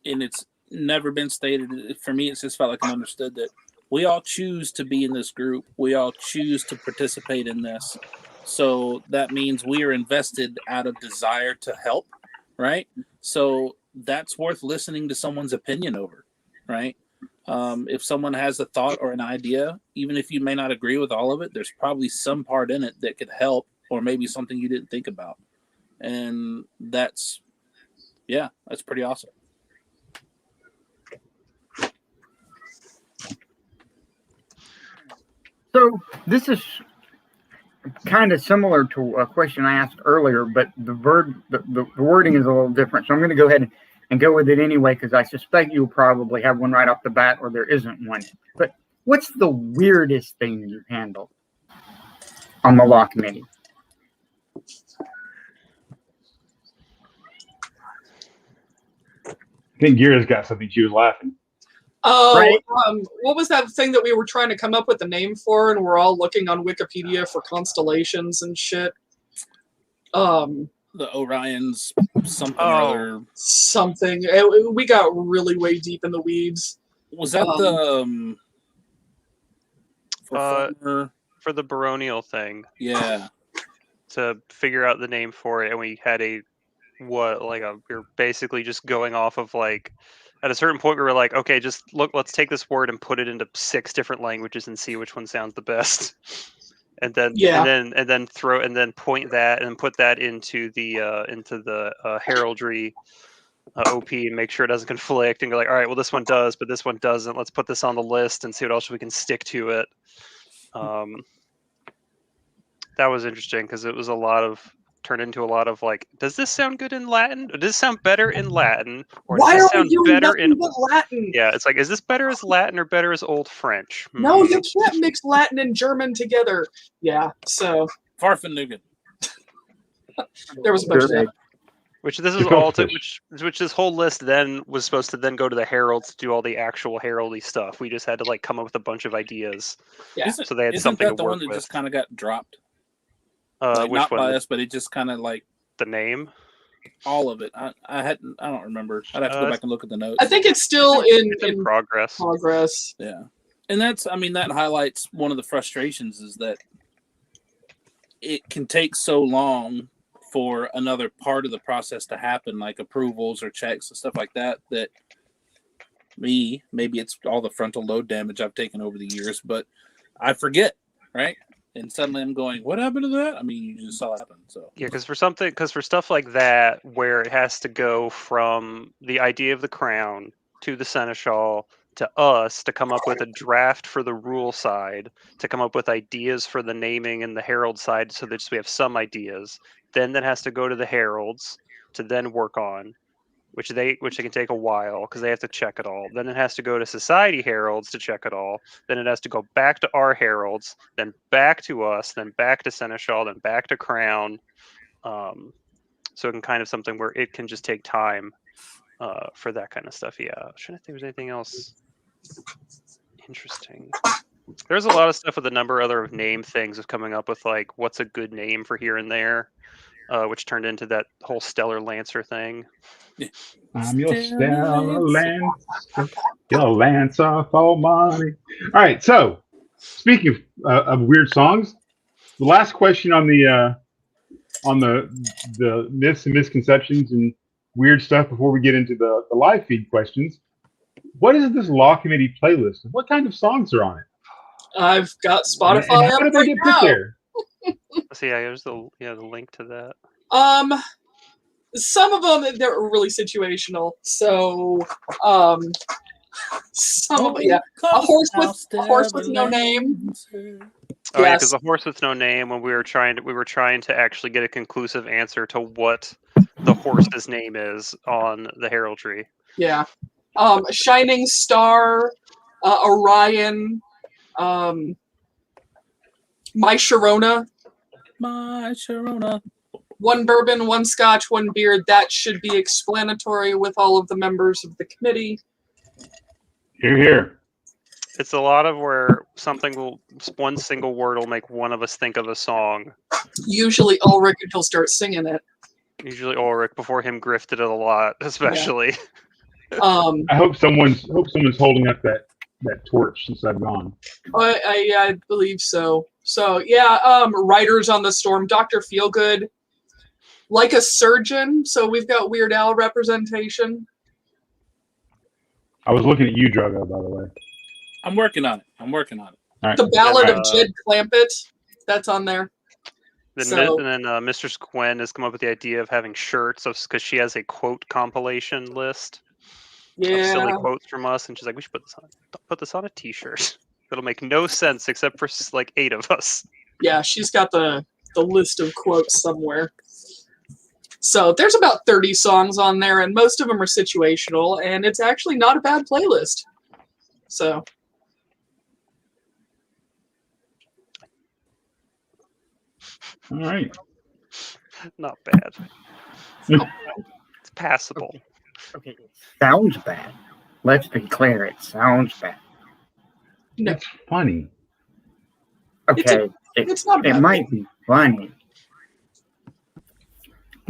and it's never been stated, for me it's just felt like I understood that we all choose to be in this group. We all choose to participate in this. So that means we are invested out of desire to help, right? So that's worth listening to someone's opinion over, right? If someone has a thought or an idea, even if you may not agree with all of it, there's probably some part in it that could help, or maybe something you didn't think about. And that's pretty awesome. So this is kind of similar to a question I asked earlier, but the wording is a little different. So I'm going to go ahead and go with it anyway, because I suspect you'll probably have one right off the bat, or there isn't one. But what's the weirdest thing you've handled on the law committee? I think Geira's got something. She was laughing. Oh, Right. What was that thing that we were trying to come up with a name for, and we're all looking on Wikipedia for constellations and shit? The Orions, something or other. Something. We got really way deep in the weeds. Was that for the baronial thing? Yeah. To figure out the name for it, and we had we were basically just going off of like, at a certain point we were like, okay, just look, let's take this word and put it into 6 different languages and see which one sounds the best. And then point that and put that into the heraldry OP and make sure it doesn't conflict, and go like, all right, well this one does, but this one doesn't. Let's put this on the list and see what else we can stick to it. That was interesting because it was turned into a lot of like, does this sound good in Latin? Or does this sound better in Latin? Or Why does this are we sound doing better nothing in but Latin? Yeah, it's like, is this better as Latin or better as Old French? No, you can't mix Latin and German together. Yeah, so Farfennugan. there was a bunch of that. Which this is all which this whole list then was supposed to then go to the heralds to do all the actual heraldy stuff. We just had to like come up with a bunch of ideas. Yeah. So they had Isn't something that to the work one that with. just kind of got dropped? Which not one? by us, but it just kind of like The name? all of it. I don't remember. I'd have to go back and look at the notes. I think it's still in progress. progress. Yeah. And that highlights one of the frustrations, is that it can take so long for another part of the process to happen, like approvals or checks and stuff like that, that maybe it's all the frontal lobe damage I've taken over the years, but I forget, right? And suddenly I'm going, what happened to that? I mean, you just saw it happen. So Yeah, because for stuff like that, where it has to go from the idea of the crown to the seneschal to us to come up with a draft for the rule side, to come up with ideas for the naming and the herald side, so that we have some ideas. Then that has to go to the heralds to then work on, which can take a while because they have to check it all. Then it has to go to society heralds to check it all. Then it has to go back to our heralds, then back to us, then back to seneschal, then back to crown. So it can kind of something where it can just take time for that kind of stuff. Yeah, I'm trying to think if there's anything else interesting. There's a lot of stuff with a number of other name things of coming up with like what's a good name for here and there, which turned into that whole Stellar Lancer thing. I'm your stellar lancer, your lance off all money. All right, so speaking of weird songs, the last question on the myths and misconceptions and weird stuff before we get into the live feed questions. What is this law committee playlist? What kind of songs are on it? I've got Spotify And how up did they right get now. put there? So yeah, there's the link to that. Some of them they're really situational. So, some of yeah, a horse with no name. Oh yeah, Yes. because the horse with no name. When we were trying to actually get a conclusive answer to what the horse's name is on the heraldry. Yeah. Shining Star, Orion, My Sharona. My Sharona. One bourbon, one scotch, one beer. That should be explanatory with all of the members of the committee. Here, here. It's a lot of where one single word will make one of us think of a song. Usually Ulrich until start singing it. Usually Ulrich, before him grifted it a lot, especially. Yeah. I hope someone's holding up that torch since I've gone. I believe so. So yeah, Riders on the Storm, Dr. Feelgood, Like a Surgeon. So we've got Weird Al representation. I was looking at you, Drogo, by the way. I'm working on it. All right. The Ballad of Jed Clampett, that's on there. And then Mistress Gwen has come up with the idea of having shirts because she has a quote compilation list of silly quotes from us, and she's like, we should put this on a t-shirt. It'll make no sense except for like 8 of us. Yeah, she's got the list of quotes somewhere. So there's about 30 songs on there, and most of them are situational, and it's actually not a bad playlist. So All right. Not bad. It's passable. Okay, it sounds bad. Let's be clear, it sounds bad. no, It's funny. Okay, it's not it bad. might be funny.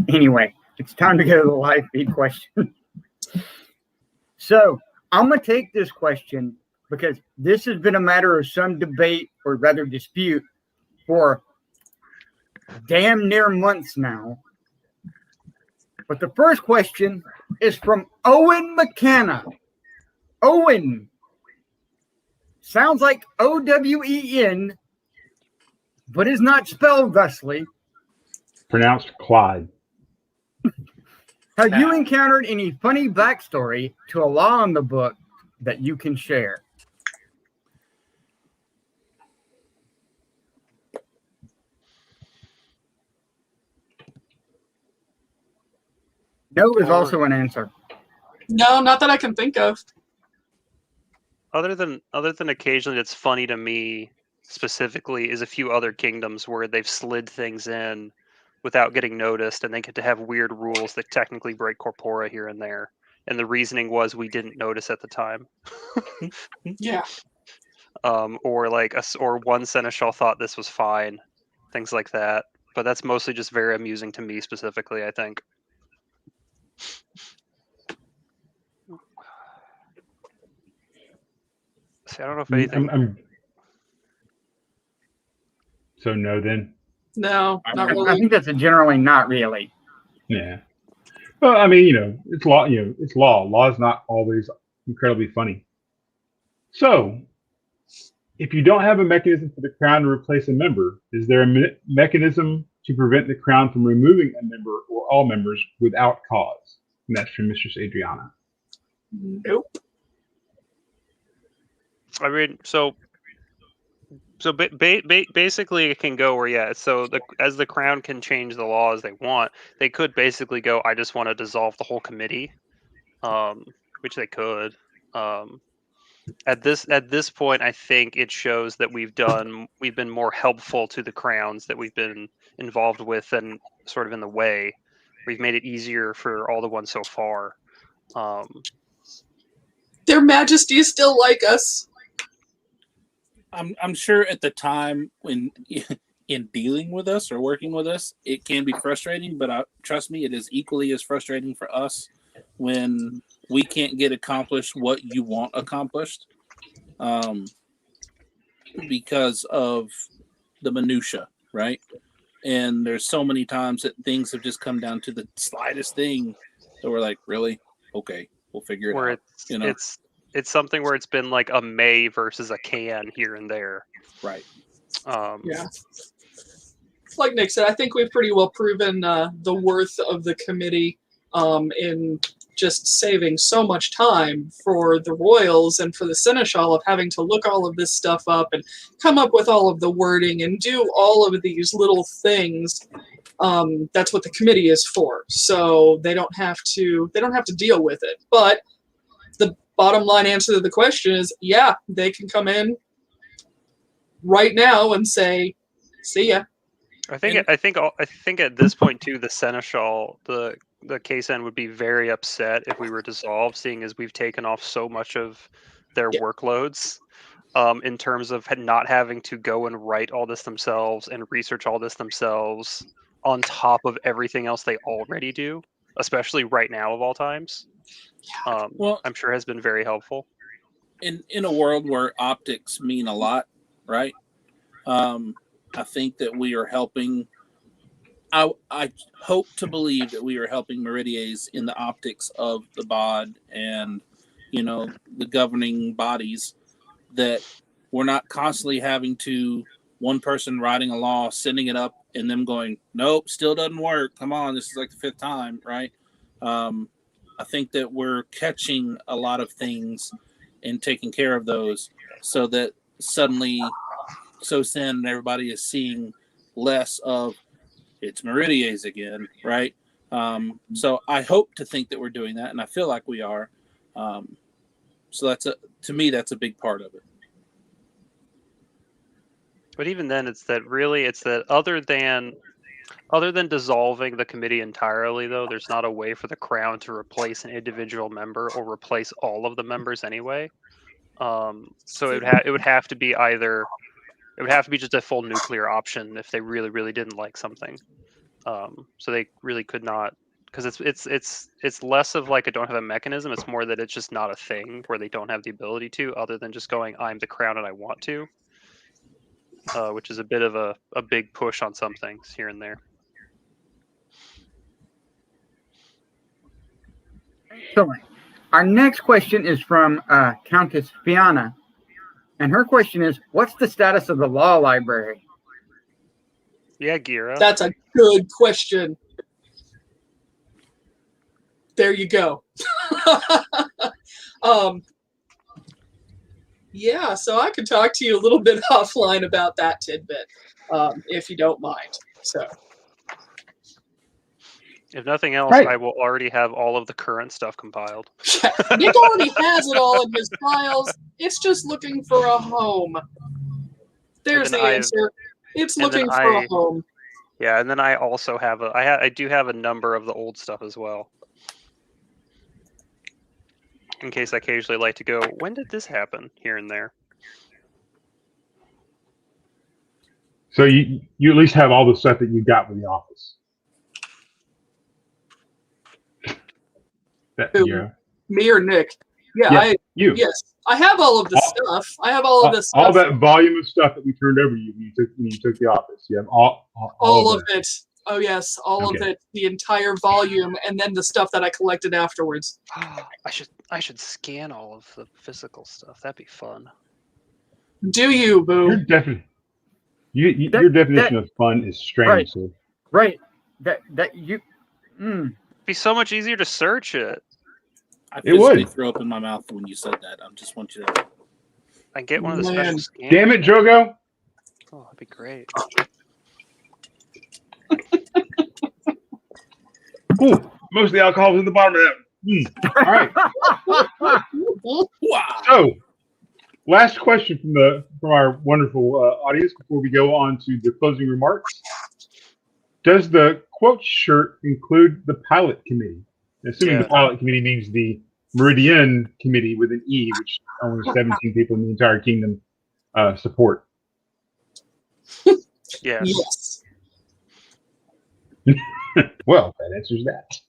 Anyway, it's time to go to the live feed question. So, I'm going to take this question because this has been a matter of some debate, or rather dispute, for damn near months now. But the first question is from Owen McKenna. Owen. Sounds like Owen, but is not spelled thusly. Pronounced Clyde. Have you encountered any funny backstory to a law in the book that you can share? No is also an answer. No, not that I can think of. Other than occasionally that's funny to me specifically is a few other kingdoms where they've slid things in without getting noticed, and they get to have weird rules that technically break corpora here and there. And the reasoning was we didn't notice at the time. Yeah. Or one seneschal thought this was fine, things like that. But that's mostly just very amusing to me specifically, I think. See, I don't know if anything. So no, then. No, not I really. think that's a generally not really. Yeah. Well, I mean, it's law. It's law. Law is not always incredibly funny. So, if you don't have a mechanism for the crown to replace a member, is there a mechanism to prevent the crown from removing a member or all members without cause? And that's from Mistress Adriana. Nope. I mean, so basically it can go where, so as the crown can change the law as they want, they could basically go, I just want to dissolve the whole committee, which they could. At this point, I think it shows that we've been more helpful to the crowns that we've been involved with than sort of in the way. We've made it easier for all the ones so far. Their Majesties still like us. I'm sure at the time when in dealing with us or working with us, it can be frustrating, but trust me, it is equally as frustrating for us when we can't get accomplished what you want accomplished, because of the minutia, right? And there's so many times that things have just come down to the slightest thing that we're like, really? Okay, we'll figure it out. It's something where it's been like a may versus a can here and there. Right. Yeah. Like Nick said, I think we've pretty well proven the worth of the committee in just saving so much time for the royals and for the seneschal of having to look all of this stuff up and come up with all of the wording and do all of these little things. That's what the committee is for. So they don't have to deal with it. But bottom line answer to the question is, yeah, they can come in right now and say, "See ya." I think at this point too, the seneschal, the KSN would be very upset if we were dissolved, seeing as we've taken off so much of their workloads, in terms of not having to go and write all this themselves and research all this themselves on top of everything else they already do, especially right now of all times. Well, I'm sure has been very helpful. in a world where optics mean a lot, right? I think that we are helping. I hope to believe that we are helping Meridies in the optics of the BOD and, the governing bodies, that we're not constantly having to one person writing a law, sending it up, and them going, nope, still doesn't work. Come on, this is like the 5th time, right? I think that we're catching a lot of things and taking care of those, so that suddenly SOSIN and everybody is seeing less of it's Meridies again, right? So I hope to think that we're doing that, and I feel like we are. So to me, that's a big part of it. But even then, it's that other than dissolving the committee entirely, though, there's not a way for the crown to replace an individual member or replace all of the members anyway. So it would have to be just a full nuclear option if they really, really didn't like something. So they really could not, because it's less of like I don't have a mechanism. It's more that it's just not a thing where they don't have the ability to, other than just going, I'm the crown and I want to, which is a bit of a big push on some things here and there. So our next question is from Countess Fiona. And her question is, what's the status of the law library? Yeah, Geira. That's a good question. There you go. Yeah, so I could talk to you a little bit offline about that tidbit, if you don't mind. So, if nothing else, Right. I will already have all of the current stuff compiled. Nick already has it all in his files. It's just looking for a home. There's the answer. It's looking for a home. Yeah, and then I also have I do have a number of the old stuff as well. In case I occasionally like to go, when did this happen here and there? So you at least have all the stuff that you got with the office. Who, me or Nick? Yeah, you. Yes, I have all of the stuff. I have all of the stuff. All that volume of stuff that we turned over to you when you took the office. You have all of it. Oh yes, all of it, the entire volume, and then the stuff that I collected afterwards. I should scan all of the physical stuff. That'd be fun. Do you, Boo? Your definition of fun is strange. Right. So. Right. It'd be so much easier to search it. I physically threw up in my mouth when you said that. I just want you to. I get one of the special scans. Damn it, Drogo! Oh, that'd be great. Ooh, most of the alcohol was in the bottom of that. All right. Wow. So, last question from our wonderful audience before we go on to the closing remarks. Does the quote shirt include the pilot committee? Assuming the pilot committee means the Meridian committee with an E, which only 17 people in the entire kingdom support. Yes. Well, that answers that.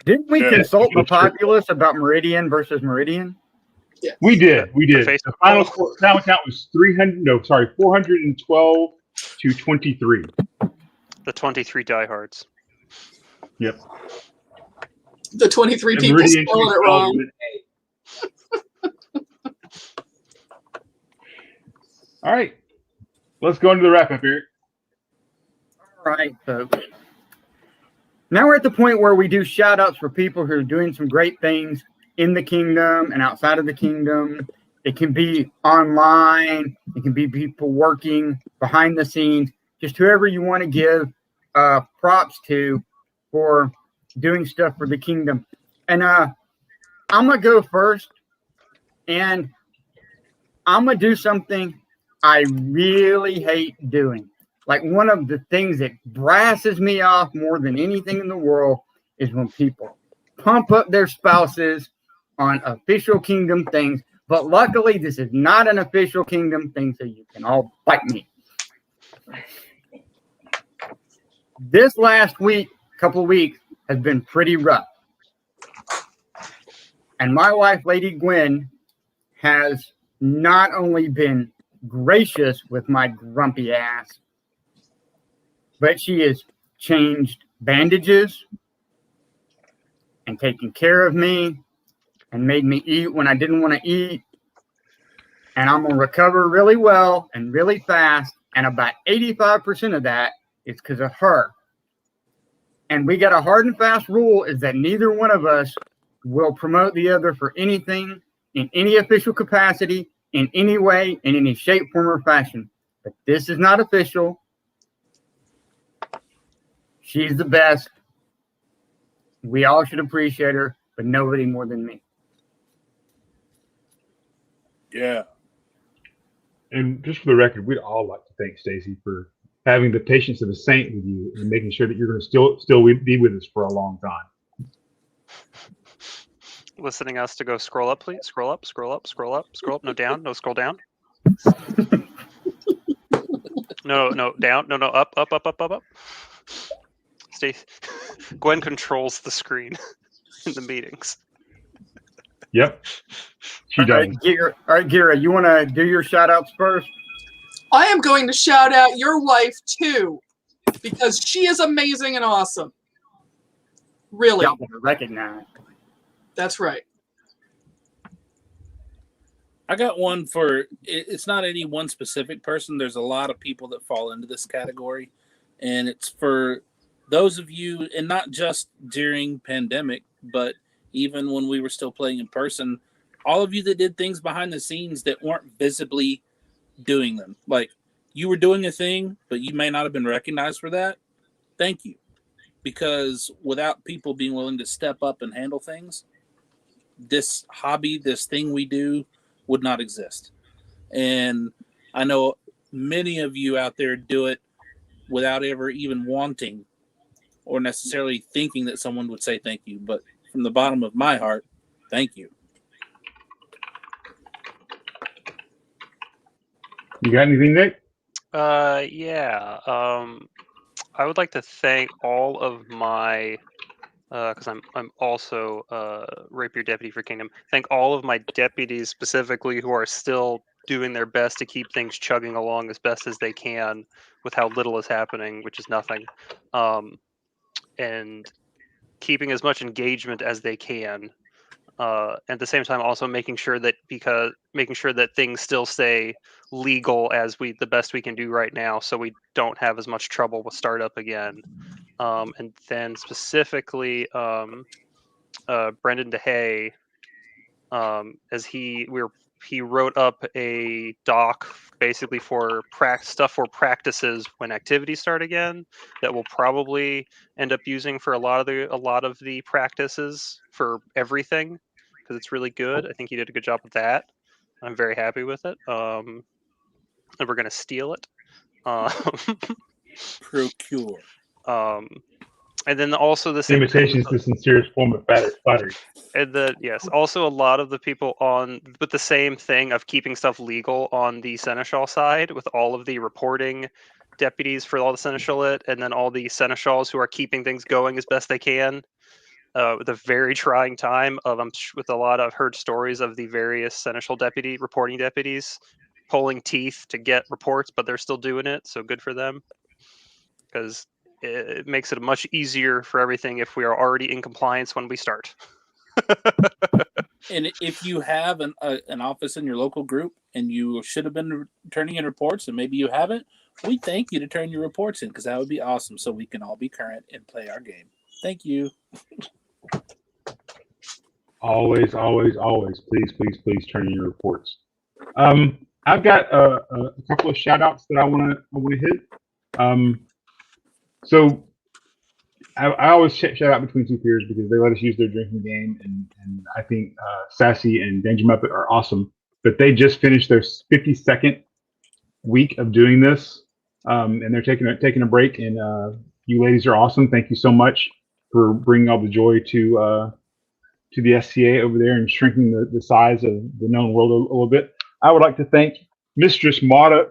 Didn't we consult the populace about Meridian versus Meridian? Yeah. We did. The final count was 412 to 23. The 23 diehards. Yep. The 23 people spelled it wrong. All right. Let's go into the wrap-up, Erik. All right, folks. Now we're at the point where we do shout-outs for people who are doing some great things in the kingdom and outside of the kingdom. It can be online. It can be people working behind the scenes. Just whoever you want to give props to for doing stuff for the kingdom. And I'm going to go first. And I'm going to do something I really hate doing. Like, one of the things that brasses me off more than anything in the world is when people pump up their spouses on official kingdom things. But luckily, this is not an official kingdom thing, so you can all bite me. This last week, couple of weeks, has been pretty rough. And my wife, Lady Gwen, has not only been gracious with my grumpy ass, but she has changed bandages and taken care of me and made me eat when I didn't want to eat. And I'm going to recover really well and really fast. And about 85% of that is because of her. And we got a hard and fast rule is that neither one of us will promote the other for anything in any official capacity, in any way, in any shape, form, or fashion. But this is not official. She's the best. We all should appreciate her, but nobody more than me. Yeah. And just for the record, we'd all like to thank Stacy for having the patience of a saint with you and making sure that you're going to still be with us for a long time. Listening us to go scroll up, please. Scroll up, scroll up, scroll up, scroll up. No, down. No, scroll down. No, down. No, up. Stacy. Gwen controls the screen in the meetings. Yep. She does. All right, Geira, you want to do your shout outs first? I am going to shout out your wife too, because she is amazing and awesome. Really. Y'all want to recognize. That's right. I got one for, it's not any one specific person. There's a lot of people that fall into this category. And it's for those of you, and not just during pandemic, but even when we were still playing in person, all of you that did things behind the scenes that weren't visibly doing them. Like, you were doing a thing, but you may not have been recognized for that. Thank you. Because without people being willing to step up and handle things, this hobby, this thing we do, would not exist. And I know many of you out there do it without ever even wanting or necessarily thinking that someone would say thank you. But from the bottom of my heart, thank you. You got anything, Nick? Yeah. I would like to thank all of my, because I'm also Rapier Deputy for Kingdom. Thank all of my deputies specifically who are still doing their best to keep things chugging along as best as they can with how little is happening, which is nothing, and keeping as much engagement as they can. At the same time, also making sure that things still stay legal as the best we can do right now, so we don't have as much trouble with startup again. And then specifically, Brendan DeHay, as he wrote up a doc basically for stuff for practices when activities start again that we'll probably end up using for a lot of the practices for everything, because it's really good. I think he did a good job with that. I'm very happy with it. And we're gonna steal it. Procure. And then also the same Imitation is the sincerest form of flattery. And yes, also a lot of the people with the same thing of keeping stuff legal on the Seneschal side, with all of the reporting deputies for all the Seneschalate, and then all the Seneschals who are keeping things going as best they can. With a very trying time with a lot of heard stories of the various Seneschal reporting deputies pulling teeth to get reports, but they're still doing it. So good for them, because it makes it much easier for everything if we are already in compliance when we start. And if you have an office in your local group and you should have been turning in reports and maybe you haven't, we thank you to turn your reports in, because that would be awesome, so we can all be current and play our game. Thank you. Always, always, always. Please turn in your reports. I've got a couple of shout outs that I want to hit. So I always shout out Between Two Peers because they let us use their drinking game, and I think Sassy and Danger Muppet are awesome. But they just finished their 52nd week of doing this, and they're taking a break. And you ladies are awesome. Thank you so much for bringing all the joy to the SCA over there and shrinking the size of the known world a little bit. I would like to thank Mistress Maudlin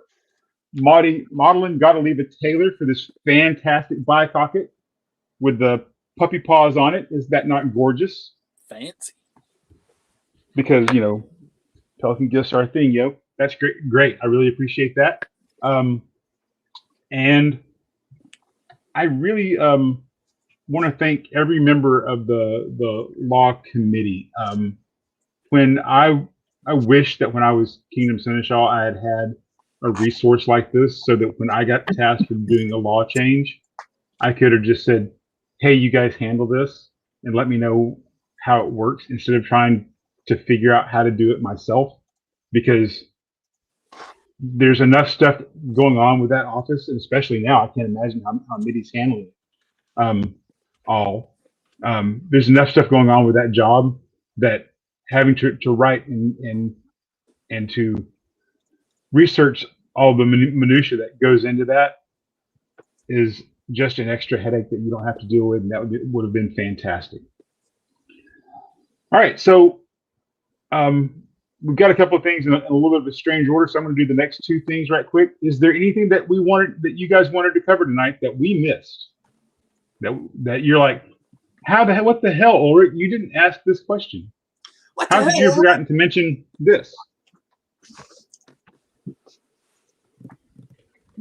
Gottlieba Taylor for this fantastic bipocket with the puppy paws on it. Is that not gorgeous? Fancy. Because, Pelican gifts are a thing, yo. That's great. I really appreciate that. And I really want to thank every member of the law committee. When I wish that when I was Kingdom Seneschal, I had a resource like this so that when I got tasked with doing a law change, I could have just said, hey, you guys handle this and let me know how it works instead of trying to figure out how to do it myself, because there's enough stuff going on with that office, and especially now, I can't imagine how Meridies handling it. There's enough stuff going on with that job that having to write and to research all the minutia that goes into that is just an extra headache that you don't have to deal with, and that would have been fantastic. All right, so we've got a couple of things in a little bit of a strange order, so I'm going to do the next two things right quick. Is there anything that you guys wanted to cover tonight that we missed? That you're like, what the hell, Ulrich? You didn't ask this question. How could you have forgotten to mention this?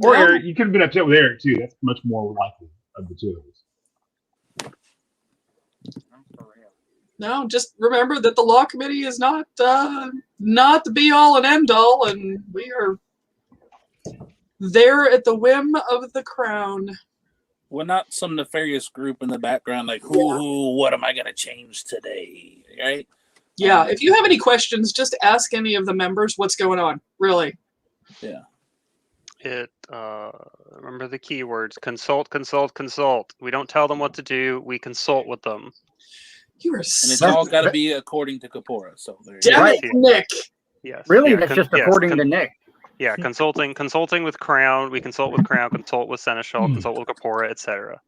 Or Erik, you could have been upset with Erik too. That's much more likely of the two of us. No, just remember that the law committee is not the be all and end all, and we are there at the whim of the crown. We're not some nefarious group in the background like, what am I going to change today? Right? Yeah, if you have any questions, just ask any of the members what's going on, really. Yeah. Remember the keywords: consult, consult, consult. We don't tell them what to do. We consult with them. You are and it's all got to be according to Kapora. So there you go. Nick. Yes. Really, that's just according to Nick. Yeah, consulting with Crown. We consult with Crown. Consult with Seneschal. Consult with Kapora, etc.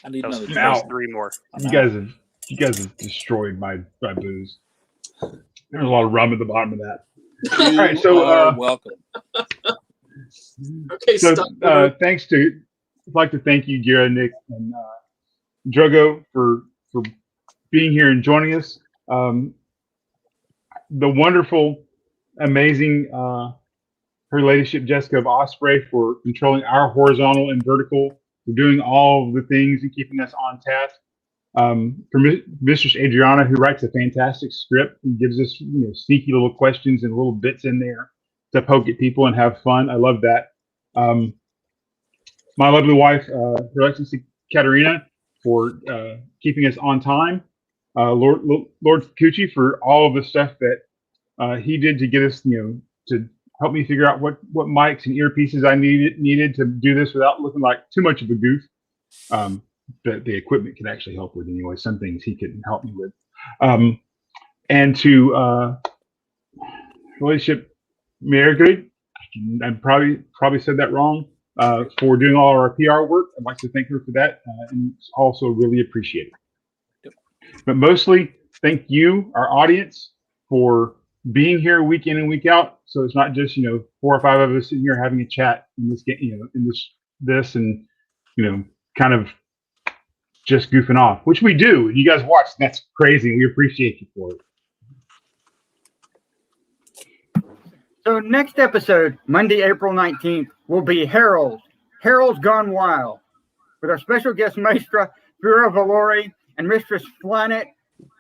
I need another three more. You guys have destroyed my booze. There's a lot of rum at the bottom of that. All right, so welcome. Okay, so I'd like to thank you, Geira, Nick, and Drogo for being here and joining us. The wonderful, amazing Her Ladyship Jessica of Osprey for controlling our horizontal and vertical, for doing all of the things and keeping us on task. For Mistress Adriana, who writes a fantastic script and gives us sneaky little questions and little bits in there to poke at people and have fun. I love that. My lovely wife, Her Excellency Katerina, for keeping us on time. Lord Fukuchi for all of the stuff that he did to get us, to help me figure out what mics and earpieces I needed to do this without looking like too much of a goof. That the equipment could actually help with anyway. Some things he couldn't help me with. And to Relationship Meridies, I probably said that wrong, for doing all our PR work. I'd like to thank her for that, and also really appreciate it. But mostly, thank you, our audience, for being here week in and week out. So it's not just 4 or 5 of us sitting here having a chat in this game, in this, and kind of just goofing off, which we do. And you guys watch. That's crazy. We appreciate you for it. So next episode, Monday, April 19th, will be Harold's Gone Wild, with our special guest Maestra Vera Valori and Mistress Planet.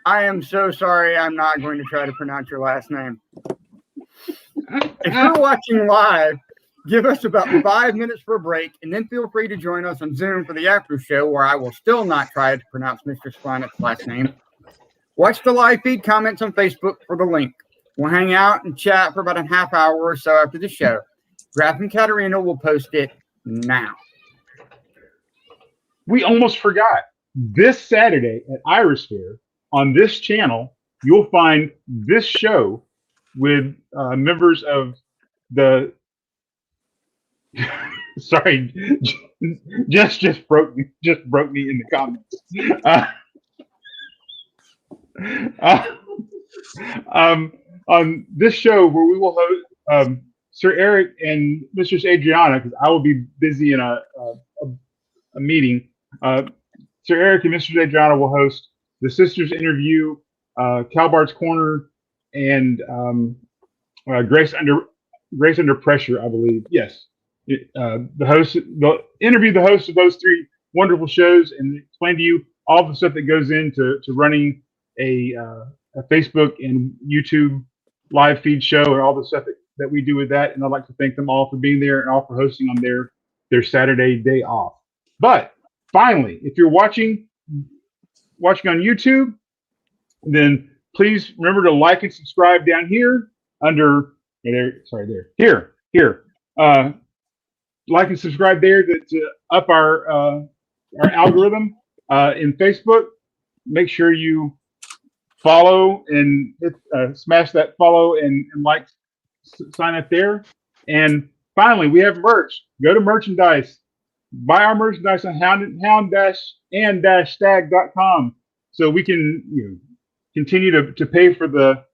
I am so sorry. I'm not going to try to pronounce your last name. If you're watching live, give us about 5 minutes for a break, and then feel free to join us on Zoom for the after show, where I will still not try to pronounce Mistress Planet's last name. Watch the live feed comments on Facebook for the link. We'll hang out and chat for about a half hour or so after the show. Graf and Katerina will post it now. we almost forgot. This Saturday at Iris Fair on this channel, you'll find this show with members of the. Sorry, just broke me in the comments. On this show where we will host Sir Erik and Mistress Adriana, because I will be busy in a meeting. Sir Erik and Mistress Adriana will host the Sisters Interview, Calbart's Corner, and Grace Under Pressure, I believe. Yes, they'll interview the hosts of those three wonderful shows and explain to you all the stuff that goes into running a Facebook and YouTube live feed show and all the stuff that we do with that. And I'd like to thank them all for being there and all for hosting on their Saturday day off. But finally, if you're watching on YouTube, then please remember to like and subscribe down here under here. Like and subscribe there to up our algorithm in Facebook. Make sure you follow and smash that follow and like sign up there. And finally, we have merch. Go to merchandise. Buy our merchandise on hound-and-stag.com so we can continue to pay for the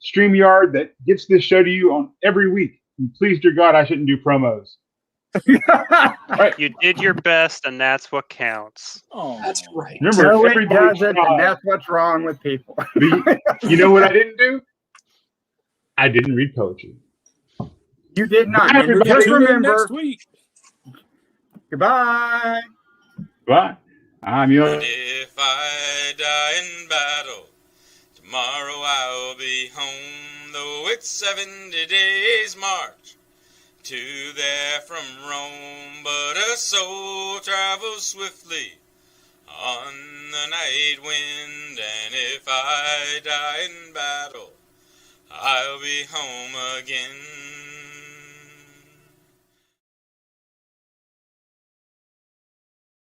StreamYard that gets this show to you on every week. And please, dear God, I shouldn't do promos. Right. You did your best, and that's what counts. Oh, That's right. Remember, No, it everybody doesn't, and that's what's wrong with people. You know what I didn't do? I didn't read poetry. You did not. Everybody Just tune in remember. next week. Goodbye. But I'm your. And if I die in battle, tomorrow I'll be home, though it's 70 days march to there from Rome. But a soul travels swiftly on the night wind, and if I die in battle, I'll be home again.